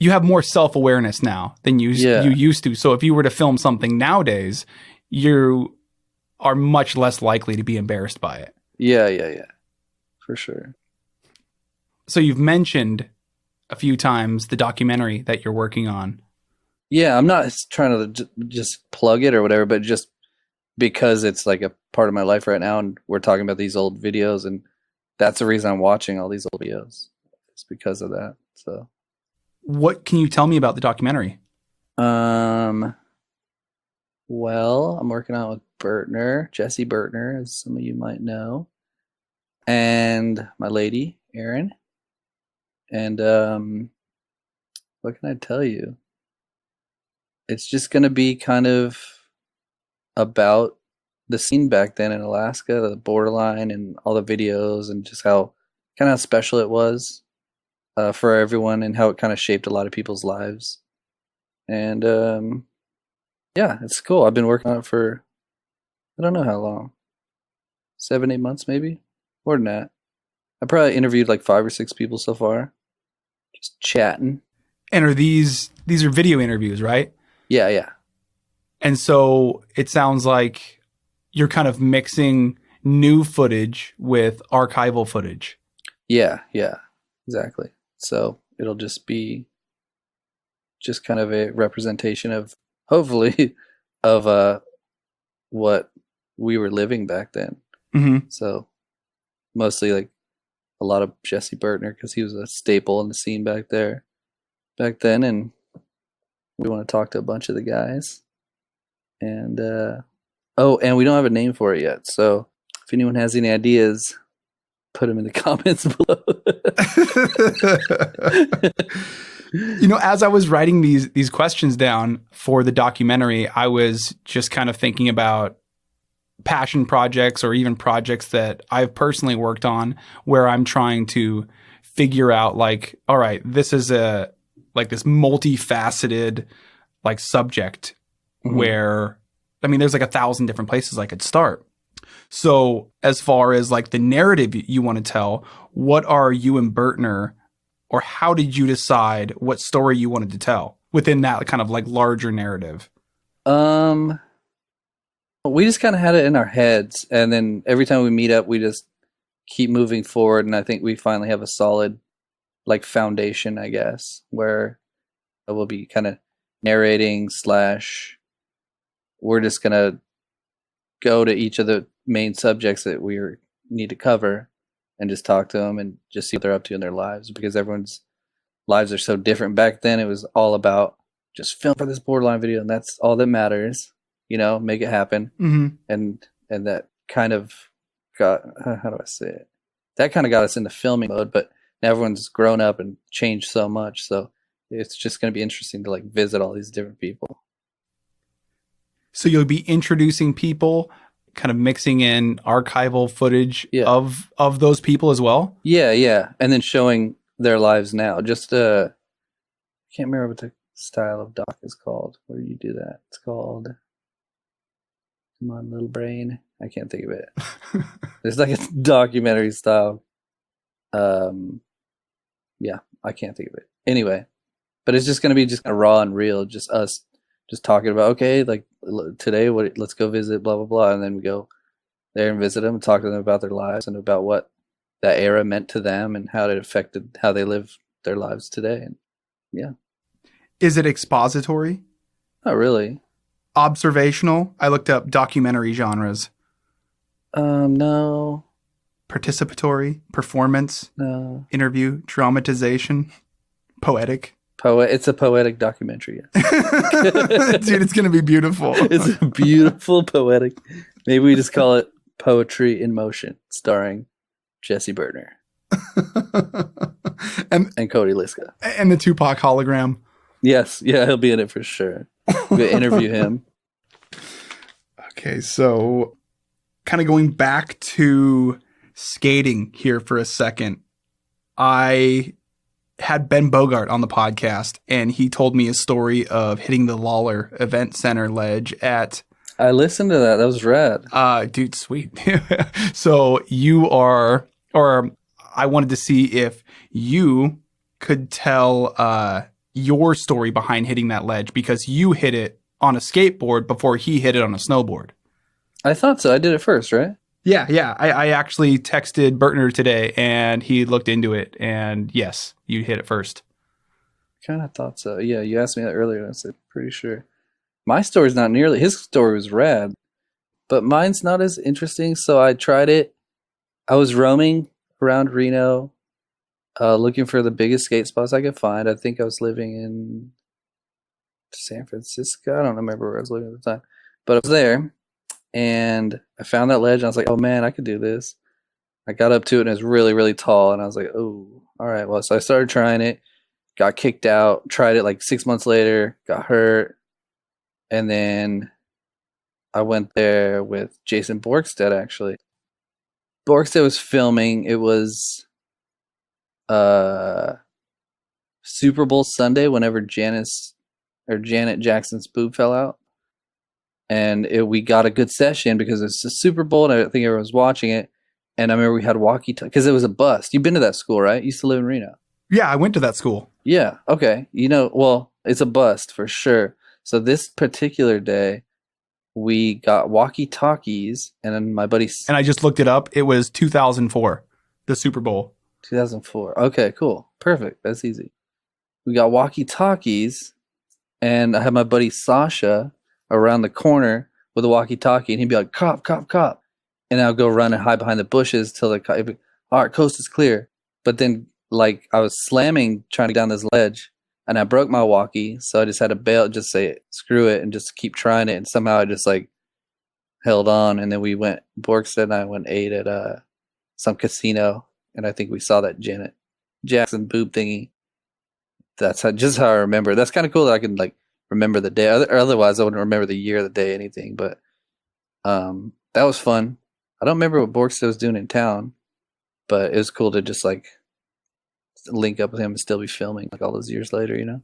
have more self-awareness now than you used to. So if you were to film something nowadays, you are much less likely to be embarrassed by it. Yeah. For sure. So you've mentioned a few times the documentary that you're working on. Yeah, I'm not trying to just plug it or whatever, but just because it's like a part of my life right now, and we're talking about these old videos, and that's the reason I'm watching all these old videos. It's because of that. So, what can you tell me about the documentary? Well, I'm working on it with Bertner, Jesse Bertner, as some of you might know, and my lady, Erin. And what can I tell you? It's just going to be kind of about the scene back then in Alaska, the borderline, and all the videos, and just how special it was for everyone, and how it kind of shaped a lot of people's lives. And yeah, it's cool. I've been working on it for I don't know how long, 7-8 months maybe, more than that. I probably interviewed like 5 or 6 people so far, just chatting. And are these are video interviews, right? Yeah. And so it sounds like you're kind of mixing new footage with archival footage. Yeah, exactly. So it'll just be just kind of a representation of, hopefully, of what we were living back then. Mm-hmm. So mostly like a lot of Jesse Bertner, because he was a staple in the scene back then, and we want to talk to a bunch of the guys. And and we don't have a name for it yet. So if anyone has any ideas, put them in the comments below. As I was writing these questions down for the documentary, I was just kind of thinking about passion projects, or even projects that I've personally worked on, where I'm trying to figure out, like, all right, this is this multifaceted like subject. Mm-hmm. Where, I mean, there's like 1,000 different places I could start. So as far as like the narrative you want to tell, what are you and Bertner, or how did you decide what story you wanted to tell within that kind of like larger narrative? We just kind of had it in our heads, and then every time we meet up, we just keep moving forward. And I think we finally have a solid like foundation, I guess, where we'll be kind of narrating / we're just going to go to each of the main subjects that we need to cover and just talk to them and just see what they're up to in their lives, because everyone's lives are so different. Back then, it was all about just film for this borderline video, and that's all that matters, make it happen. Mm-hmm. And that kind of got, how do I say it? That kind of got us into filming mode, but now everyone's grown up and changed so much. So it's just going to be interesting to like visit all these different people. So you'll be introducing people, kind of mixing in archival footage of those people as well? Yeah. And then showing their lives now. Just, I can't remember what the style of doc is called, where you do that. It's called, come on, little brain. I can't think of it. There's like a documentary style. Yeah, I can't think of it. Anyway, but it's just going to be just raw and real, just us just talking about, okay, like today, let's go visit, blah, blah, blah. And then we go there and visit them and talk to them about their lives and about what that era meant to them and how it affected how they live their lives today. And yeah. Is it expository? Not really. Observational? I looked up documentary genres. No. Participatory? Performance? No. Interview? Dramatization? Poetic? It's a poetic documentary. Dude, it's going to be beautiful. It's a beautiful poetic. Maybe we just call it Poetry in Motion, starring Jesse Bertner. and Cody Liska. And the Tupac hologram. Yes. Yeah, he'll be in it for sure. We're going to interview him. Okay, so kind of going back to skating here for a second. I had Ben Bogart on the podcast, and he told me a story of hitting the Lawler Event Center ledge at. I listened to that. That was rad. Dude, sweet. So you are, or I wanted to see if you could tell your story behind hitting that ledge, because you hit it on a skateboard before he hit it on a snowboard. I thought so. I did it first, right? Yeah. I actually texted Bertner today, and he looked into it, and yes, you hit it first. Kind of thought so. Yeah, you asked me that earlier, and I said, pretty sure. My story's not nearly... His story was rad, but mine's not as interesting, so I tried it. I was roaming around Reno, looking for the biggest skate spots I could find. I think I was living in San Francisco. I don't remember where I was living at the time, but I was there, and I found that ledge, and I was like, oh man, I could do this. I got up to it, and it was really, really tall, and I was like, oh, all right. Well, so I started trying it, got kicked out, tried it like 6 months later, got hurt, and then I went there with Jason Borkstead, actually. Borkstead was filming. It was Super Bowl Sunday whenever Janet Jackson's boob fell out. And we got a good session because it's a Super Bowl, and I think everyone was watching it. And I remember we had walkie-talkie, because it was a bust. You've been to that school, right? You used to live in Reno. Yeah, I went to that school. Yeah, okay. Well, it's a bust for sure. So this particular day, we got walkie-talkies, and then my buddy... And I just looked it up. It was 2004, the Super Bowl. 2004. Okay, cool. Perfect. That's easy. We got walkie-talkies, and I had my buddy Sasha around the corner with a walkie-talkie, and he'd be like, cop, cop, cop. And I'll go run and hide behind the bushes till the cop... All right, coast is clear. But then, like, I was slamming, trying to get down this ledge, and I broke my walkie, so I just had to bail, just say screw it, and just keep trying it. And somehow I just like held on. And then Borkstead and I went ate at some casino, and I think we saw that Janet Jackson boob thingy. That's just how I remember. That's kind of cool that I can like remember the day. Otherwise, I wouldn't remember the year, the day, anything. But that was fun. I don't remember what Borkstead was doing in town, but it was cool to just like link up with him and still be filming like all those years later, you know?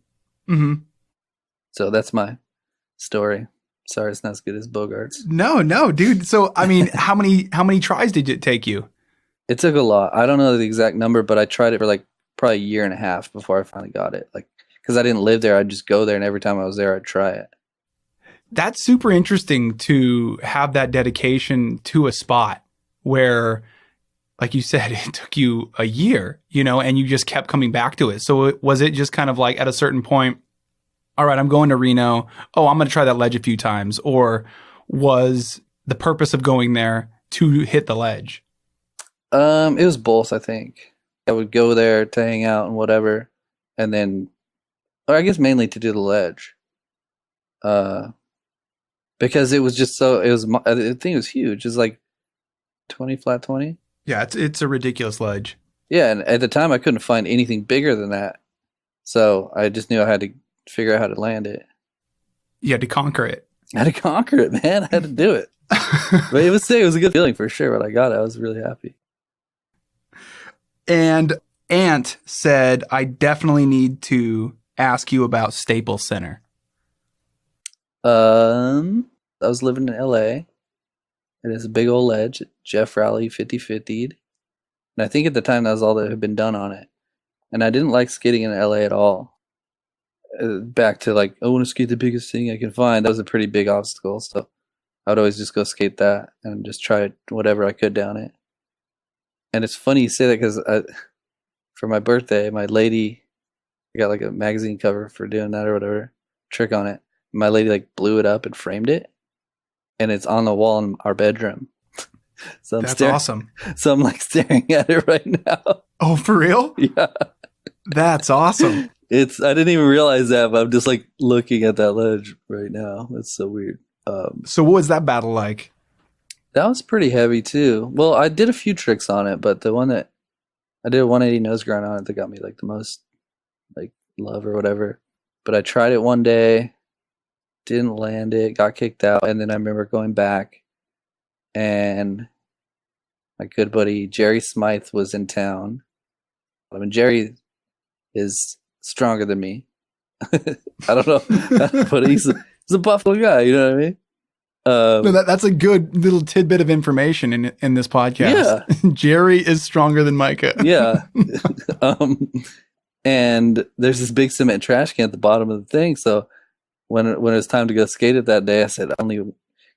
Mm-hmm. So that's my story. Sorry, it's not as good as Bogart's. No, dude. So, I mean, how many tries did it take you? It took a lot. I don't know the exact number, but I tried it for like probably a year and a half before I finally got it. Like, because I didn't live there, I'd just go there, and every time I was there, I'd try it. That's super interesting to have that dedication to a spot where, like you said, it took you a year, and you just kept coming back to it. So was it just kind of like at a certain point, all right, I'm going to Reno. Oh, I'm going to try that ledge a few times. Or was the purpose of going there to hit the ledge? It was both, I think. I would go there to hang out and whatever. And then, or I guess mainly to do the ledge. Because it was just I think it was huge. It was like 20 flat 20. Yeah, it's a ridiculous ledge. Yeah, and at the time I couldn't find anything bigger than that. So I just knew I had to figure out how to land it. You had to conquer it. I had to conquer it, man. I had to do it. But it was sick. It was a good feeling for sure. But I got it. I was really happy. And Ant said, I definitely need to ask you about Staples Center. I was living in LA. It is a big old ledge. Jeff Rowley 50-50'd. And I think at the time that was all that had been done on it. And I didn't like skating in LA at all. Back to like, I want to skate the biggest thing I can find. That was a pretty big obstacle. So I would always just go skate that and just try whatever I could down it. And it's funny you say that because for my birthday, my lady, I got like a magazine cover for doing that or whatever, trick on it. My lady like blew it up and framed it. And it's on the wall in our bedroom. So That's awesome. So I'm like staring at it right now. Oh, for real? Yeah. That's awesome. I didn't even realize that, but I'm just like looking at that ledge right now. That's so weird. So what was that battle like? That was pretty heavy too. Well, I did a few tricks on it, but the one that I did a 180 nose grind on it that got me like the most like love or whatever. But I tried it one day, didn't land it, got kicked out, and then I remember going back, and my good buddy Jerry Smythe was in town. I mean, Jerry is stronger than me. I don't know, but he's a Buffalo guy. You know what I mean? No, that's a good little tidbit of information in this podcast. Yeah. Jerry is stronger than Micah. Yeah. And there's this big cement trash can at the bottom of the thing. So when it was time to go skate it that day, I said,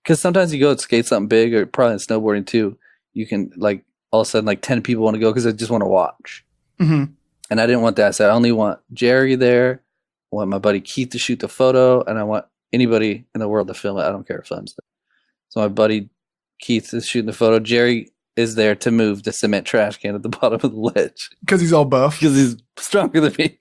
because sometimes you go and skate something big, or probably in snowboarding too, you can like all of a sudden like 10 people want to go because they just want to watch. Mm-hmm. And I didn't want that. I said, I only want Jerry there. I want my buddy Keith to shoot the photo, and I want anybody in the world to film it. I don't care if films it. So my buddy Keith is shooting the photo. Jerry is there to move the cement trash can at the bottom of the ledge. Because he's all buff. Because he's stronger than me.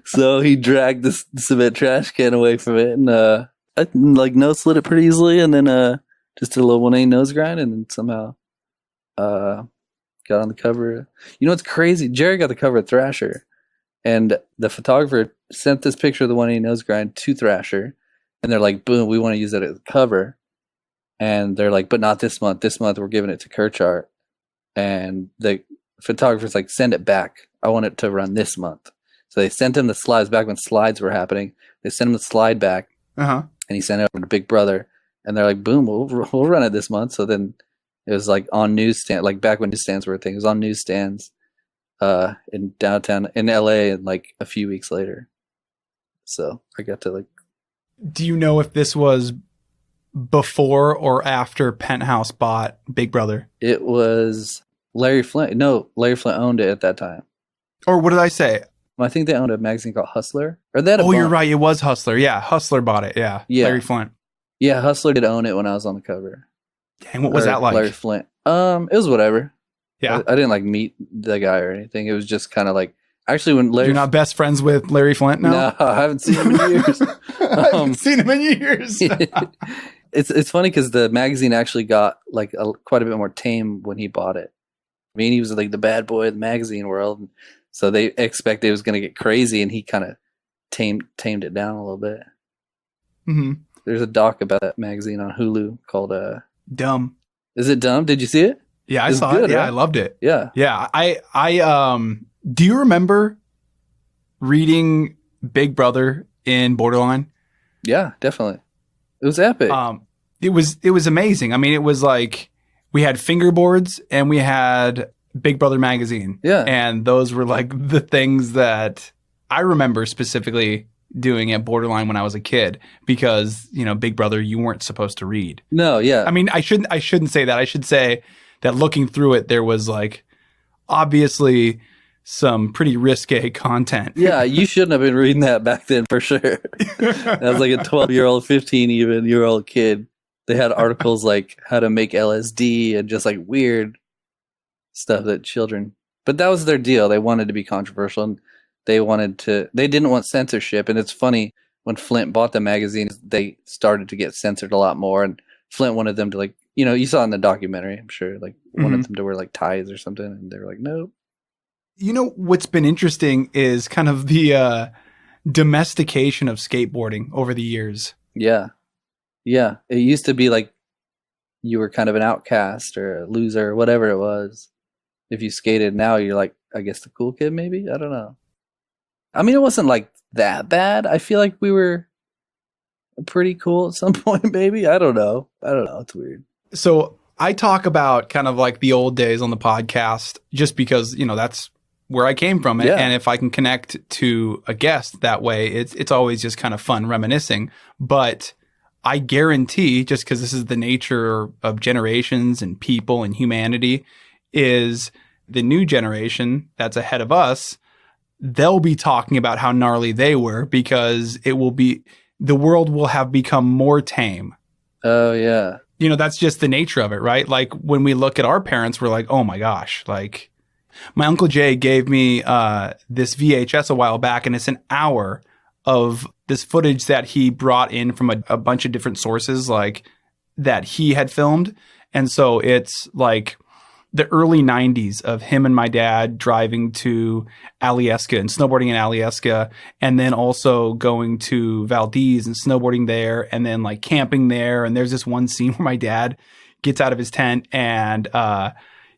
So he dragged the cement trash can away from it, and I like nose slid it pretty easily, and then just did a little 180 nose grind, and then somehow got on the cover. You know what's crazy? Jerry got the cover of Thrasher, and the photographer sent this picture of the 180 nose grind to Thrasher, and they're like, boom, we want to use that as a cover. And they're like, but not this month. This month we're giving it to Kirchart. And the photographer's like, send it back. I want it to run this month. So they sent him the slides back when slides were happening. They sent him the slide back. And he sent it over to Big Brother. And they're like, boom, we'll run it this month. So then it was like on newsstand, like back when newsstands were a thing. It was on newsstands in downtown, in LA, and like a few weeks later. So I got to like. Do you know if this was before or after Penthouse bought Big Brother? It was Larry Flint. No, Larry Flint owned it at that time. Or what did I say? I think they owned a magazine called Hustler. Or that. Oh, you're right. It was Hustler. Yeah, Hustler bought it. Yeah. Larry Flint. Yeah, Hustler did own it when I was on the cover. Dang, what was that like? Larry Flint. It was whatever. Yeah. I didn't like meet the guy or anything. It was just kind of like, actually when Larry. You're not best friends with Larry Flint now? No, I haven't seen him in years. I haven't seen him in years. It's funny because the magazine actually got like quite a bit more tame when he bought it. I mean, he was like the bad boy of the magazine world, and so they expected it was going to get crazy, and he kind of tamed it down a little bit. Mm-hmm. There's a doc about that magazine on Hulu called Dumb. Is it Dumb? Did you see it? Yeah, I saw it. Yeah, right? I loved it. Yeah. Yeah. I do you remember reading Big Brother in Borderline? Yeah, definitely. It was epic. It was amazing. I mean, it was like we had fingerboards and we had Big Brother magazine. Yeah. And those were like the things that I remember specifically doing at Borderline when I was a kid, because, you know, Big Brother, you weren't supposed to read. No, yeah. I mean, I shouldn't say that. I should say that looking through it, there was like obviously some pretty risque content. Yeah, you shouldn't have been reading that back then for sure. As like a 12-year-old, 15-year-old kid. They had articles like how to make LSD and just like weird stuff that children. But that was their deal. They wanted to be controversial, and they didn't want censorship. And it's funny, when Flint bought the magazine, they started to get censored a lot more. And Flint wanted them to, like, you know, you saw in the documentary, I'm sure, like wanted them to wear like ties or something. And they were like, nope. You know, what's been interesting is kind of the domestication of skateboarding over the years. Yeah. Yeah. It used to be like you were kind of an outcast or a loser or whatever it was. If you skated, now you're like, I guess, the cool kid, maybe? I don't know. I mean, it wasn't like that bad. I feel like we were pretty cool at some point, maybe. I don't know. It's weird. So I talk about kind of like the old days on the podcast just because, you know, that's where I came from. Yeah. And if I can connect to a guest that way, it's always just kind of fun reminiscing. But I guarantee, just because this is the nature of generations and people and humanity, is the new generation that's ahead of us, they'll be talking about how gnarly they were, because the world will have become more tame. Oh, yeah. You know, that's just the nature of it, right? Like when we look at our parents, we're like, oh my gosh, like my Uncle Jay gave me this VHS a while back, and it's an hour of this footage that he brought in from a bunch of different sources, like that he had filmed. And so it's like the early 90s of him and my dad driving to Alyeska and snowboarding in Alyeska, and then also going to Valdez and snowboarding there, and then like camping there. And there's this one scene where my dad gets out of his tent and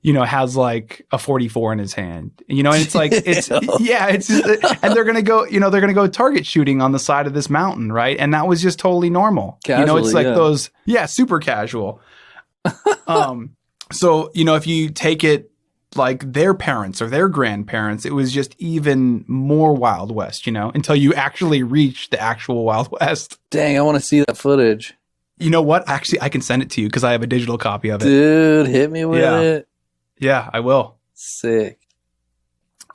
has like a 44 in his hand, and it's like, it's, Ew. yeah, it's just, and they're going to go, they're going to go target shooting on the side of this mountain. Right. And that was just totally normal. Casually, it's like yeah. those, super casual. So, if you take it like their parents or their grandparents, it was just even more Wild West, until you actually reach the actual Wild West. Dang, I want to see that footage. You know what? Actually, I can send it to you because I have a digital copy of it. Dude, hit me with Yeah. it. Yeah, I will. Sick.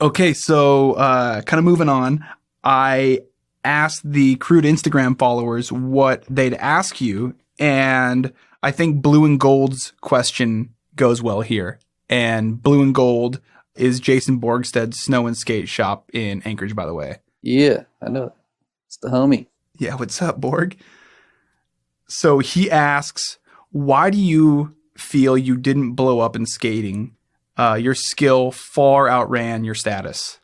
Okay, so kind of moving on, I asked the Crude Instagram followers what they'd ask you, and I think Blue and Gold's question goes well here. And Blue and Gold is Jason Borgsted's snow and skate shop in Anchorage, by the way. Yeah, I know. It's the homie. Yeah, what's up, Borg? So he asks, why do you feel you didn't blow up in skating? Your skill far outran your status.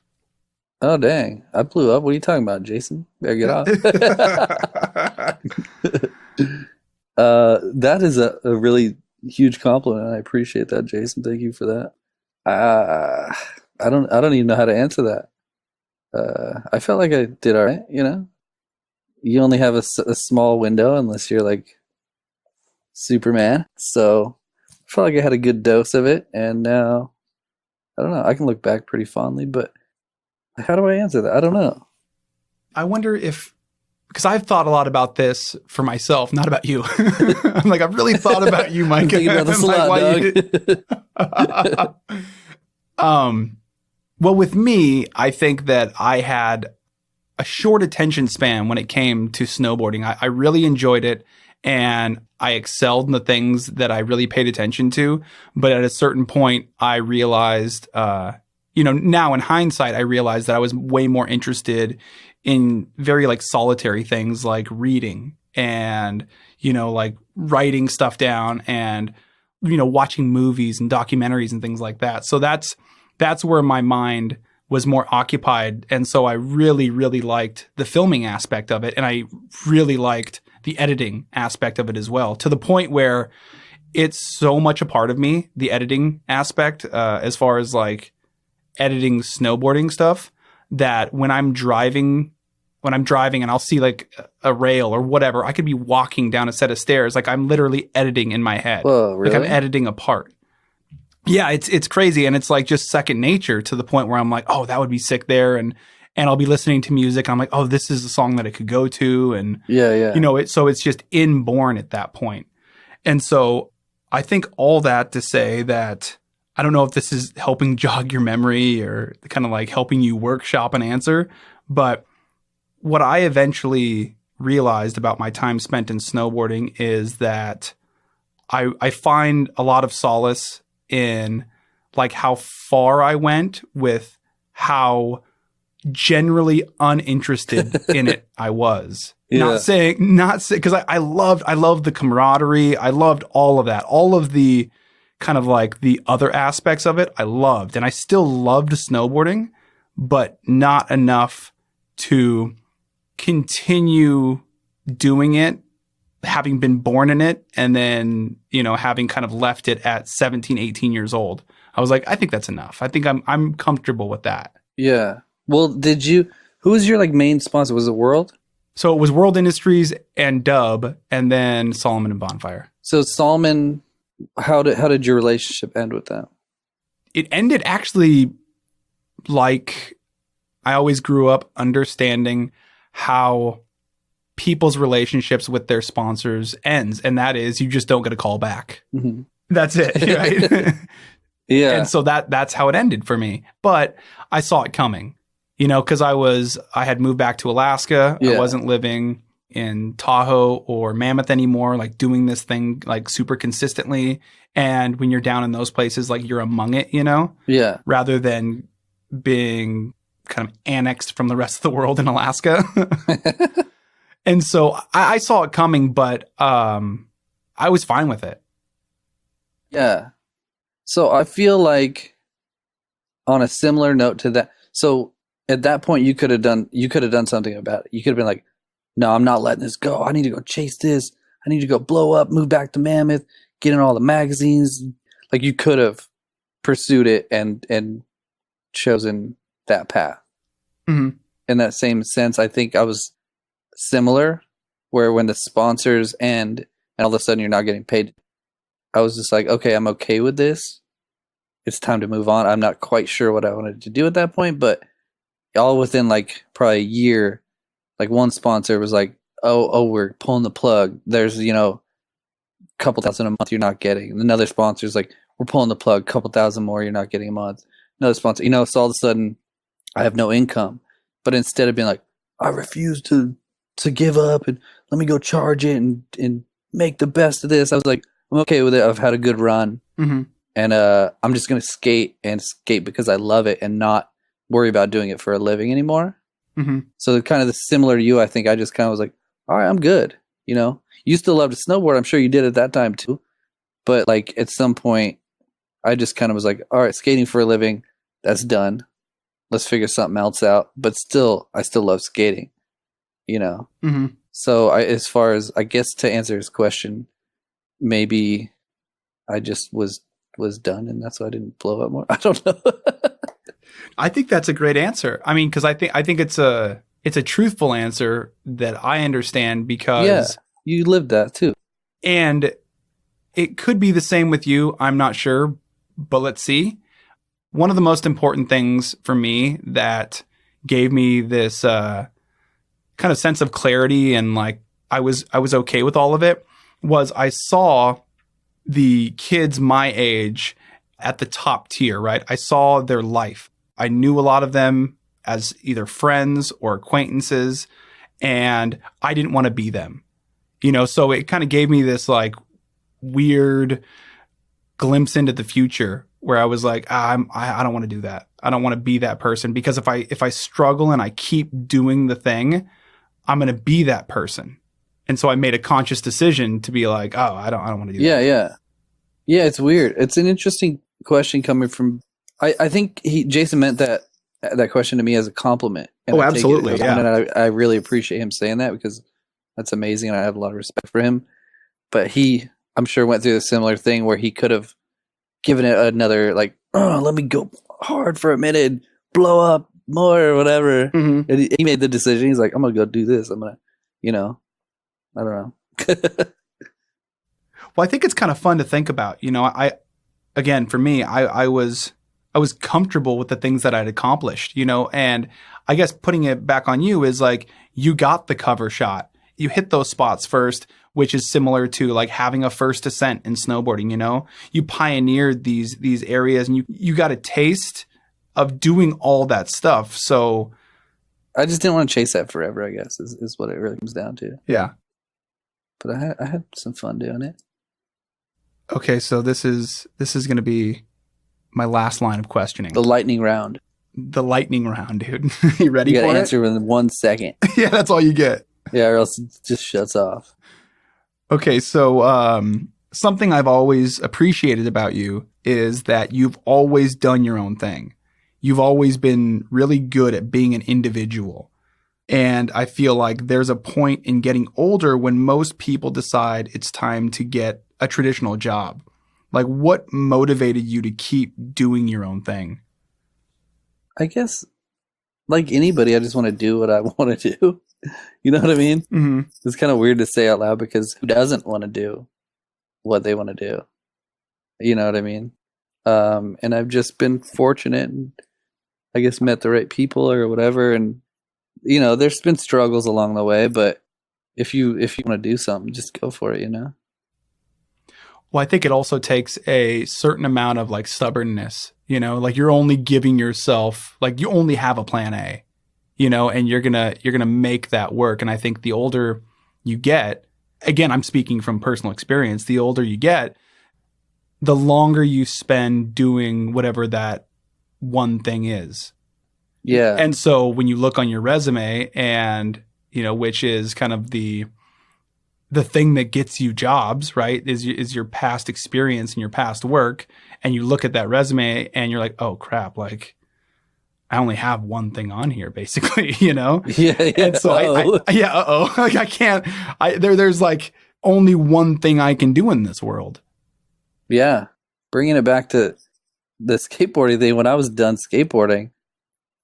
Oh, dang. I blew up. What are you talking about, Jason? Better get off. That is a really huge compliment. I appreciate that, Jason. Thank you for that. I don't even know how to answer that. I felt like I did all right, You only have a small window unless you're like Superman. So I felt like I had a good dose of it, and now I don't know. I can look back pretty fondly, but how do I answer that? I don't know. I wonder if, because I've thought a lot about this for myself, not about you. I'm like, I've really thought about you, Micah. I'm thinking about this a lot, dog. Well, with me, I think that I had a short attention span when it came to snowboarding. I really enjoyed it, and I excelled in the things that I really paid attention to. But at a certain point, I realized, now in hindsight, I realized that I was way more interested in very like solitary things like reading and, like writing stuff down and, watching movies and documentaries and things like that. So that's where my mind was more occupied. And so I really, really liked the filming aspect of it. And I really liked the editing aspect of it as well, to the point where it's so much a part of me, the editing aspect, as far as like editing snowboarding stuff, that when I'm driving and I'll see like a rail or whatever, I could be walking down a set of stairs. Like I'm literally editing in my head. Whoa, really? Like I'm editing a part. Yeah, it's crazy. And it's like just second nature, to the point where I'm like, oh, that would be sick there. And I'll be listening to music. And I'm like, oh, this is a song that I could go to. And, yeah. So it's just inborn at that point. And so I think all that to say that I don't know if this is helping jog your memory or kind of like helping you workshop an answer, but what I eventually realized about my time spent in snowboarding is that I find a lot of solace in like how far I went with how generally uninterested in it I was. Yeah. Not saying, because I loved the camaraderie. I loved all of that. All of the kind of like the other aspects of it I loved. And I still loved snowboarding, but not enough to continue doing it, having been born in it, and then, having kind of left it at 17, 18 years old. I was like, I think that's enough. I think I'm comfortable with that. Yeah. Well, who was your like main sponsor? Was it World? So it was World Industries and Dub, and then Solomon and Bonfire. So Solomon, how did your relationship end with them? It ended actually like I always grew up understanding how people's relationships with their sponsors ends, and that is you just don't get a call back. Mm-hmm. That's it, right? Yeah. And so that's how it ended for me. But I saw it coming, because I had moved back to Alaska. Yeah. I wasn't living in Tahoe or Mammoth anymore, like doing this thing like super consistently. And when you're down in those places, like you're among it, Yeah. rather than being kind of annexed from the rest of the world in Alaska. And so I saw it coming, but I was fine with it. Yeah. So I feel like on a similar note to that, so at that point you could have done something about it. You could have been like, no, I'm not letting this go. I need to go chase this. I need to go blow up, move back to Mammoth, get in all the magazines. Like you could have pursued it and chosen that path. Mm-hmm. In that same sense, I think I was similar, where when the sponsors end and all of a sudden you're not getting paid, I was just like, okay, I'm okay with this. It's time to move on. I'm not quite sure what I wanted to do at that point, but all within like probably a year, like one sponsor was like, oh, we're pulling the plug. There's, a couple thousand a month you're not getting. And another sponsor's like, we're pulling the plug, couple thousand more you're not getting a month. Another sponsor, so all of a sudden I have no income. But instead of being like, I refuse to give up and let me go charge it and make the best of this, I was like, I'm okay with it. I've had a good run. Mm-hmm. And I'm just going to skate because I love it and not worry about doing it for a living anymore. Mm-hmm. So kind of the similar to you, I think I just kind of was like, all right, I'm good. You still love to snowboard. I'm sure you did at that time too. But like at some point, I just kind of was like, all right, skating for a living, that's done. Let's figure something else out. But still, I still love skating, Mm-hmm. So as far as, I guess to answer his question, maybe I just was done and that's why I didn't blow up more. I don't know. I think that's a great answer. I mean, because I think it's a truthful answer that I understand because you lived that too. And it could be the same with you. I'm not sure, but let's see. One of the most important things for me that gave me this kind of sense of clarity and like I was okay with all of it was I saw the kids my age at the top tier, right? I saw their life. I knew a lot of them as either friends or acquaintances, and I didn't want to be them, so it kind of gave me this like weird glimpse into the future where I was like, I don't want to do that. I don't want to be that person because if I struggle and I keep doing the thing, I'm going to be that person. And so I made a conscious decision to be like, oh, I don't want to do that. Yeah. It's weird. It's an interesting question coming from, I think Jason meant that question to me as a compliment. And oh, absolutely. Yeah. And I really appreciate him saying that because that's amazing. And I have a lot of respect for him, but I'm sure went through a similar thing where he could have given it another, like, oh, let me go hard for a minute, blow up more or whatever. Mm-hmm. And he made the decision. He's like, I'm going to go do this. I'm going to, I don't know. Well, I think it's kind of fun to think about. Again, for me, I was comfortable with the things that I'd accomplished, and I guess putting it back on you is like, you got the cover shot. You hit those spots first, which is similar to like having a first ascent in snowboarding, you pioneered these areas and you got a taste of doing all that stuff. So I just didn't want to chase that forever, I guess, is what it really comes down to. Yeah. But I had some fun doing it. Okay, so this is going to be my last line of questioning. The lightning round. The lightning round, dude. You ready for it? You for got to answer within 1 second. Yeah, that's all you get. Yeah, or else it just shuts off. Okay, so something I've always appreciated about you is that you've always done your own thing. You've always been really good at being an individual. And I feel like there's a point in getting older when most people decide it's time to get a traditional job. Like, what motivated you to keep doing your own thing? I guess, like anybody, I just want to do what I want to do. You know what I mean? Mm-hmm. It's kind of weird to say out loud because who doesn't want to do what they want to do? You know what I mean? And I've just been fortunate and I guess met the right people or whatever. And, there's been struggles along the way, but if you want to do something, just go for it, Well, I think it also takes a certain amount of like stubbornness, like you're only giving yourself, like you only have a plan A, and you're going to make that work. And I think the older you get, again, I'm speaking from personal experience, the older you get, the longer you spend doing whatever that one thing is. Yeah. And so when you look on your resume and, which is kind of the thing that gets you jobs, right, is your past experience and your past work. And you look at that resume and you're like, oh crap, like I only have one thing on here basically, Yeah. And so like I can't, there's like only one thing I can do in this world. Yeah. Bringing it back to the skateboarding thing, when I was done skateboarding,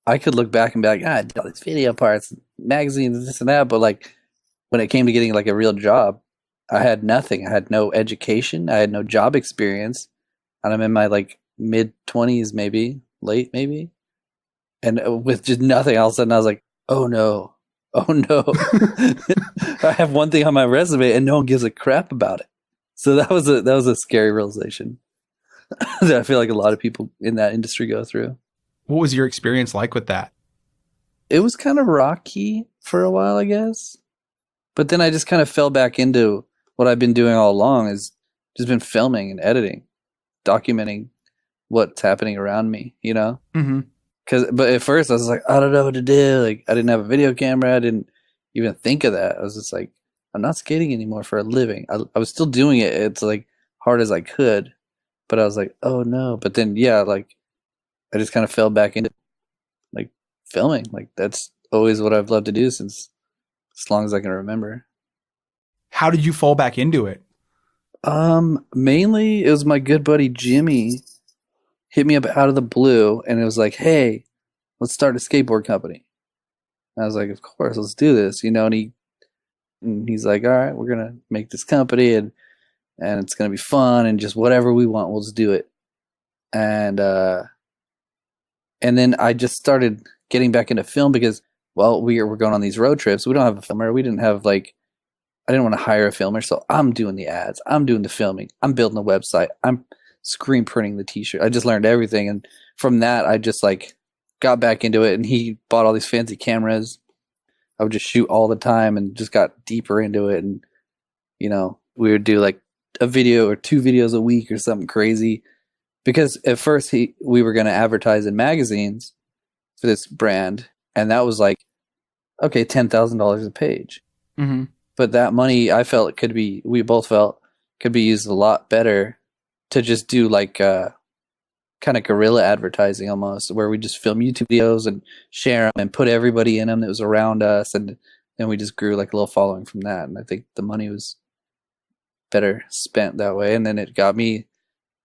I could look back and be like, I did all these video parts, magazines, this and that. But like when it came to getting like a real job, I had nothing. I had no education. I had no job experience. And I'm in my like mid 20s, maybe late, maybe. And with just nothing, all of a sudden I was like, oh no. Oh no. I have one thing on my resume and no one gives a crap about it. So that was a scary realization that I feel like a lot of people in that industry go through. What was your experience like with that? It was kind of rocky for a while, I guess. But then I just kind of fell back into what I've been doing all along, is just been filming and editing, documenting what's happening around me, you know? Mm-hmm. But at first I was like, I don't know what to do. Like, I didn't have a video camera. I didn't even think of that. I was just like, I'm not skating anymore for a living. I was still doing it. It's like hard as I could, but I was like, oh no. But then, yeah, like I just kind of fell back into like filming. Like that's always what I've loved to do since as long as I can remember. How did you fall back into it? Mainly it was my good buddy Jimmy hit me up out of the blue and it was like, hey, let's start a skateboard company. And I was like, of course, let's do this, you know. And he's like, all right, we're gonna make this company and it's gonna be fun and just whatever we want, we'll just do it. And then I just started getting back into film because, well, we're going on these road trips. We don't have a filmer. We didn't have I didn't want to hire a filmer, so I'm doing the ads. I'm doing the filming. I'm building the website. I'm screen printing the t-shirt. I just learned everything. And from that, I just like got back into it. And he bought all these fancy cameras. I would just shoot all the time and just got deeper into it. And, you know, we would do like a video or 2 videos a week or something crazy. Because at first we were going to advertise in magazines for this brand. And that was like, okay, $10,000 a page. Mm-hmm. But that money, we both felt could be used a lot better to just do like kind of guerrilla advertising almost, where we just film YouTube videos and share them and put everybody in them that was around us. And then we just grew like a little following from that. And I think the money was better spent that way. And then it got me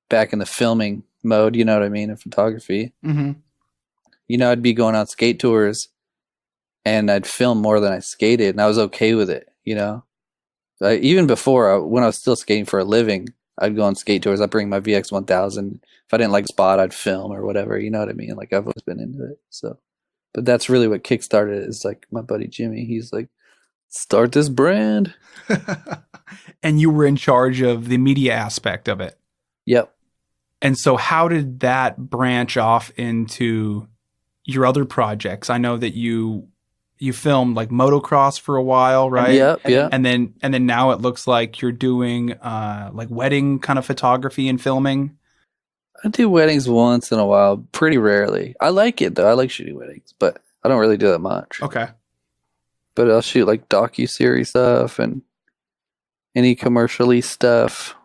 back in the filming mode, you know what I mean, in photography. Mm-hmm. You know, I'd be going on skate tours and I'd film more than I skated, and I was okay with it, you know. Even before, when I was still skating for a living, I'd go on skate tours. I'd bring my VX1000. If I didn't like the spot, I'd film or whatever, you know what I mean? Like, I've always been into it. So, but that's really what kickstarted it, is like my buddy Jimmy. He's like, start this brand. And you were in charge of the media aspect of it. Yep. And so how did that branch off into your other projects? I know that you filmed like motocross for a while, right? Yep, yeah. And then now it looks like you're doing like wedding kind of photography and filming. I do weddings once in a while, pretty rarely. I like it though. I like shooting weddings, but I don't really do that much. Okay. But I'll shoot like docu-series stuff and any commercially stuff.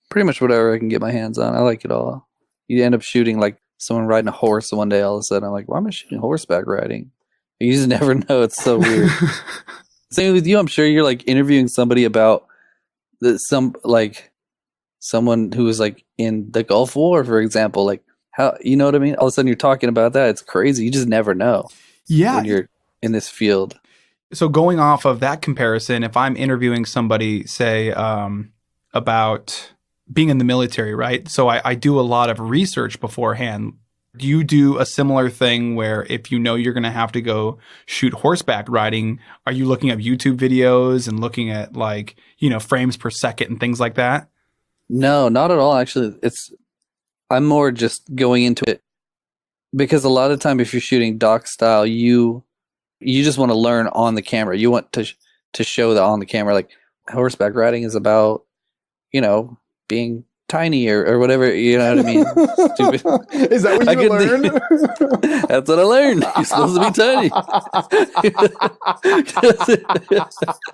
Pretty much whatever I can get my hands on. I like it all. You end up shooting like someone riding a horse, and one day all of a sudden I'm like, why am I shooting horseback riding? You just never know. It's so weird. Same with you. I'm sure you're like interviewing somebody about someone who was like in the Gulf War, for example. Like, how, you know what I mean? All of a sudden you're talking about that. It's crazy. You just never know. Yeah. When you're in this field. So going off of that comparison, if I'm interviewing somebody, say, about being in the military, right? So I do a lot of research beforehand. Do you do a similar thing where if you know you're going to have to go shoot horseback riding, are you looking at YouTube videos and looking at like, you know, frames per second and things like that? No, not at all. Actually, I'm more just going into it because a lot of time if you're shooting doc style, you just want to learn on the camera. You want to show that on the camera. Like horseback riding is about, you know, being tiny or whatever, you know what I mean? Stupid. Is that what you learned? That's what I learned. You're supposed to be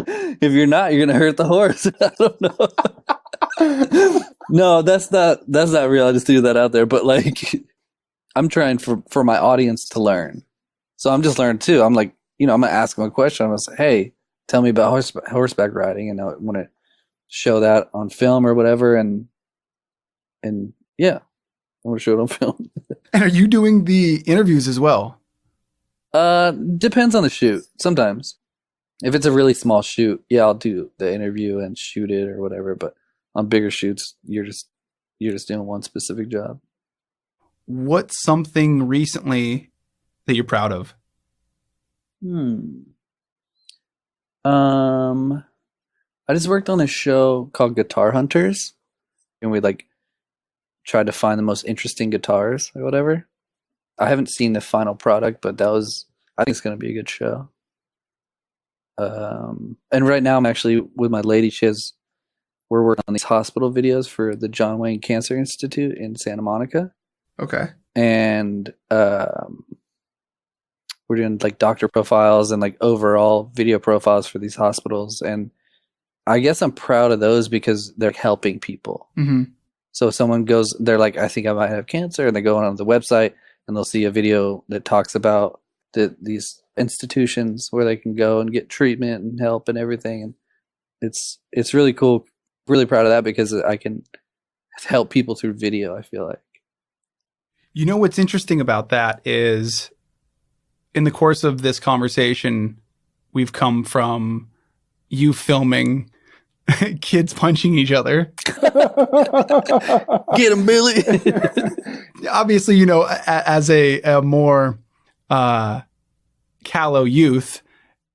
tiny. If you're not, you're gonna hurt the horse. I don't know. No, that's not real. I just threw that out there. But like, I'm trying for my audience to learn. So I'm just learning too. I'm like, you know, I'm gonna ask them a question. I'm gonna say, hey, tell me about horseback riding, and I want to show that on film or whatever, and yeah, I'm gonna show it on film. And are you doing the interviews as well? Depends on the shoot. Sometimes, if it's a really small shoot, yeah, I'll do the interview and shoot it or whatever. But on bigger shoots, you're just doing one specific job. What's something recently that you're proud of? I just worked on a show called Guitar Hunters, and we like tried to find the most interesting guitars or whatever. I haven't seen the final product, but I think it's going to be a good show. And right now I'm actually with my lady. We're working on these hospital videos for the John Wayne Cancer Institute in Santa Monica. Okay. And we're doing like doctor profiles and like overall video profiles for these hospitals. And I guess I'm proud of those because they're helping people. Mm-hmm. So if someone goes, they're like, I think I might have cancer, and they go on the website and they'll see a video that talks about these institutions where they can go and get treatment and help and everything. And it's really cool. Really proud of that because I can help people through video, I feel like. You know what's interesting about that is in the course of this conversation, we've come from you filming kids punching each other. Get him, Billy. Obviously, you know, as a more callow youth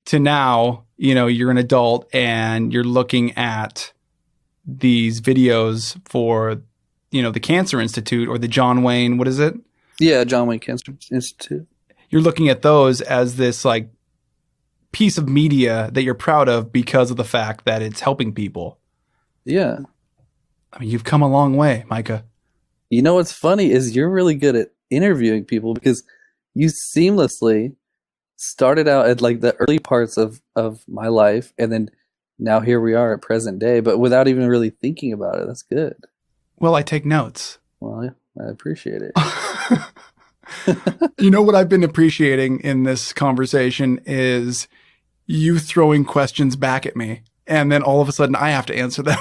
to now, you know, you're an adult and you're looking at these videos for, you know, the Cancer Institute or the John Wayne, what is it? Yeah, John Wayne Cancer Institute. You're looking at those as this like piece of media that you're proud of because of the fact that it's helping people. Yeah. I mean, you've come a long way, Micah. You know what's funny is you're really good at interviewing people because you seamlessly started out at like the early parts of my life, and then now here we are at present day, but without even really thinking about it. That's good. Well, I take notes. Well, I appreciate it. You know what I've been appreciating in this conversation is you throwing questions back at me. And then all of a sudden I have to answer them.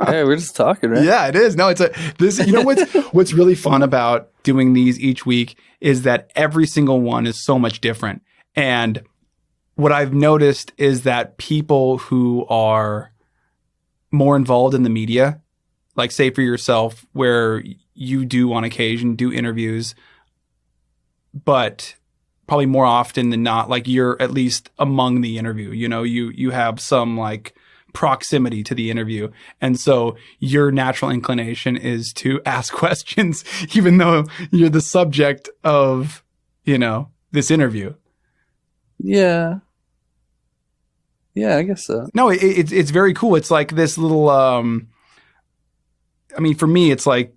Hey, we're just talking, right? Yeah, it is. No, you know what's really fun about doing these each week is that every single one is so much different. And what I've noticed is that people who are more involved in the media, like say for yourself, where you do on occasion do interviews, but probably more often than not, like you're at least among the interview, you know, you have some like proximity to the interview. And so your natural inclination is to ask questions, even though you're the subject of, you know, this interview. Yeah. Yeah, I guess so. No, it's very cool. It's like this little, I mean, for me, it's like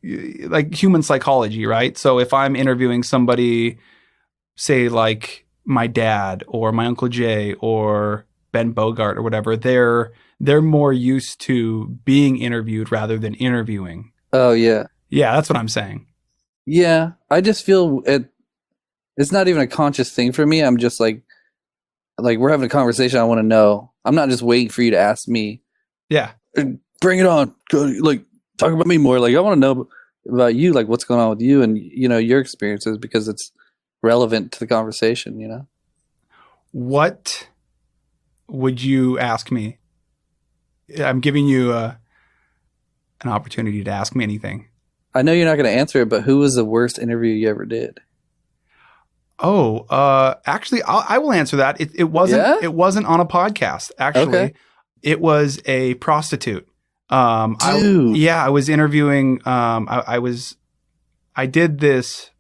human psychology, right? So if I'm interviewing somebody, say like my dad or my Uncle Jay or Ben Bogart or whatever, they're more used to being interviewed rather than interviewing. Oh, yeah. Yeah, that's what I'm saying. Yeah, I just feel it's not even a conscious thing for me. I'm just like we're having a conversation. I want to know. I'm not just waiting for you to ask me. Yeah. Bring it on. Like, talk about me more. Like, I want to know about you, like what's going on with you and, you know, your experiences, because it's relevant to the conversation, you know? What would you ask me? I'm giving you an opportunity to ask me anything. I know you're not going to answer it, but who was the worst interview you ever did? Oh, actually, I will answer that. It wasn't on a podcast. Actually, okay. It was a prostitute. Dude. I was interviewing. I did this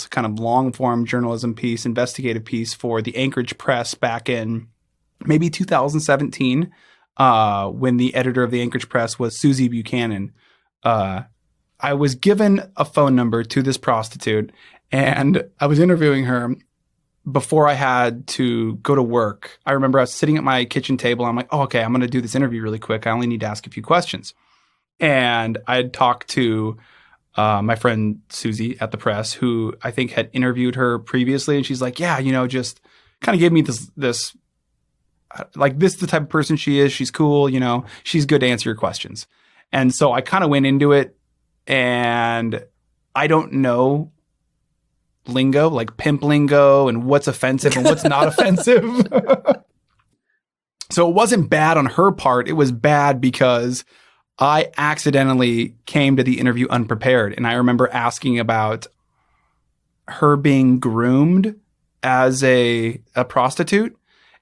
kind of long form journalism piece, investigative piece for the Anchorage Press back in maybe 2017, when the editor of the Anchorage Press was Susie Buchanan. I was given a phone number to this prostitute, and I was interviewing her before I had to go to work. I remember I was sitting at my kitchen table. I'm like, oh, okay, I'm going to do this interview really quick. I only need to ask a few questions. And I had talked to my friend Susie at the press, who I think had interviewed her previously. And she's like, yeah, you know, just kind of gave me this, like, this is the type of person she is. She's cool. You know, she's good to answer your questions. And so I kind of went into it and I don't know lingo, like pimp lingo, and what's offensive and what's not offensive. So it wasn't bad on her part. It was bad because I accidentally came to the interview unprepared. And I remember asking about her being groomed as a prostitute.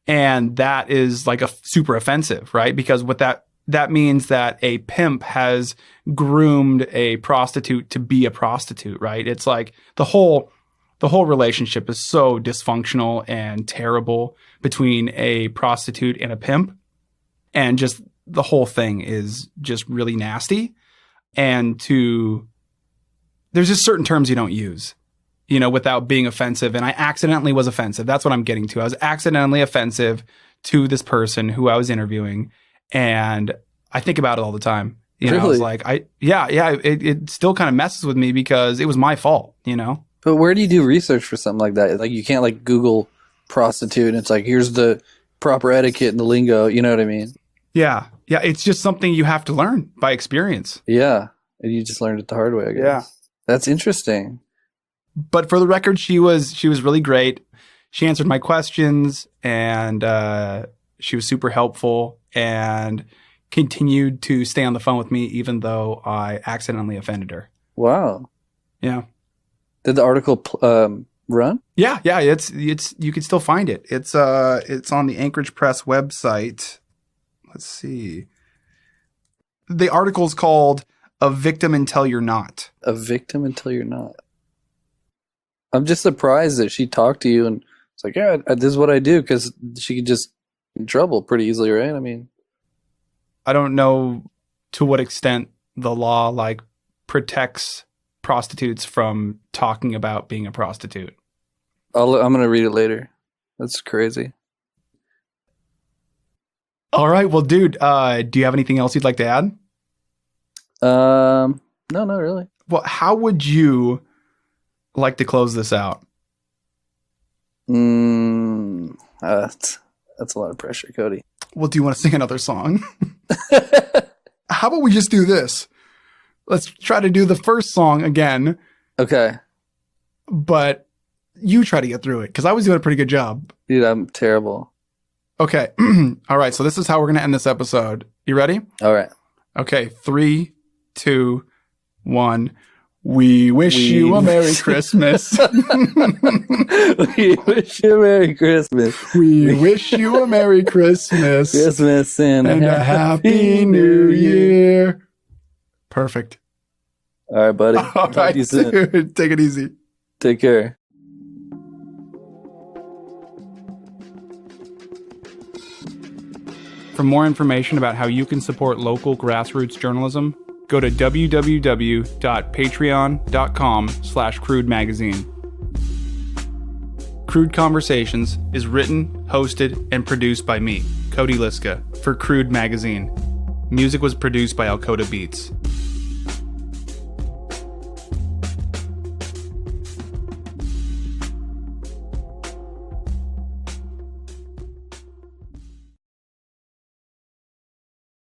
And that is like a super offensive, right? Because what that means that a pimp has groomed a prostitute to be a prostitute, right? It's like the whole relationship is so dysfunctional and terrible between a prostitute and a pimp. And just the whole thing is just really nasty. And there's just certain terms you don't use, without being offensive. And I accidentally was offensive. That's what I'm getting to. I was accidentally offensive to this person who I was interviewing. And I think about it all the time. Really? I was like, it still kind of messes with me because it was my fault, But where do you do research for something like that? Like, you can't like Google prostitute and it's like, here's the proper etiquette and the lingo. You know what I mean? Yeah. Yeah. It's just something you have to learn by experience. Yeah. And you just learned it the hard way, I guess. Yeah. That's interesting. But for the record, she was really great. She answered my questions and she was super helpful and continued to stay on the phone with me even though I accidentally offended her. Wow. Yeah. Did the article run? Yeah. It's you can still find it. It's on the Anchorage Press website. Let's see. The article's called "A Victim Until You're Not." A victim until you're not. I'm just surprised that she talked to you and it's like, yeah, this is what I do, because she could just get in trouble pretty easily, right? I mean, I don't know to what extent the law protects prostitutes from talking about being a prostitute. I'm going to read it later. That's crazy. All right. Well, dude, do you have anything else you'd like to add? No, not really. Well, how would you like to close this out? That's a lot of pressure, Cody. Well, do you want to sing another song? How about we just do this? Let's try to do the first song again. Okay. But you try to get through it because I was doing a pretty good job. Dude, I'm terrible. Okay. All right. So this is how we're going to end this episode. You ready? All right. Okay. 3, 2, 1. We wish you a Merry Christmas. We wish you a Merry Christmas. We wish you a Merry Christmas. Christmas and a Happy New Year. Perfect. All right, buddy. All Talk right, to you soon. dude. Take it easy. Take care. For more information about how you can support local grassroots journalism, go to www.patreon.com/Crude Magazine. Crude Conversations is written, hosted, and produced by me, Cody Liska, for Crude Magazine. Music was produced by Alcoda Beats.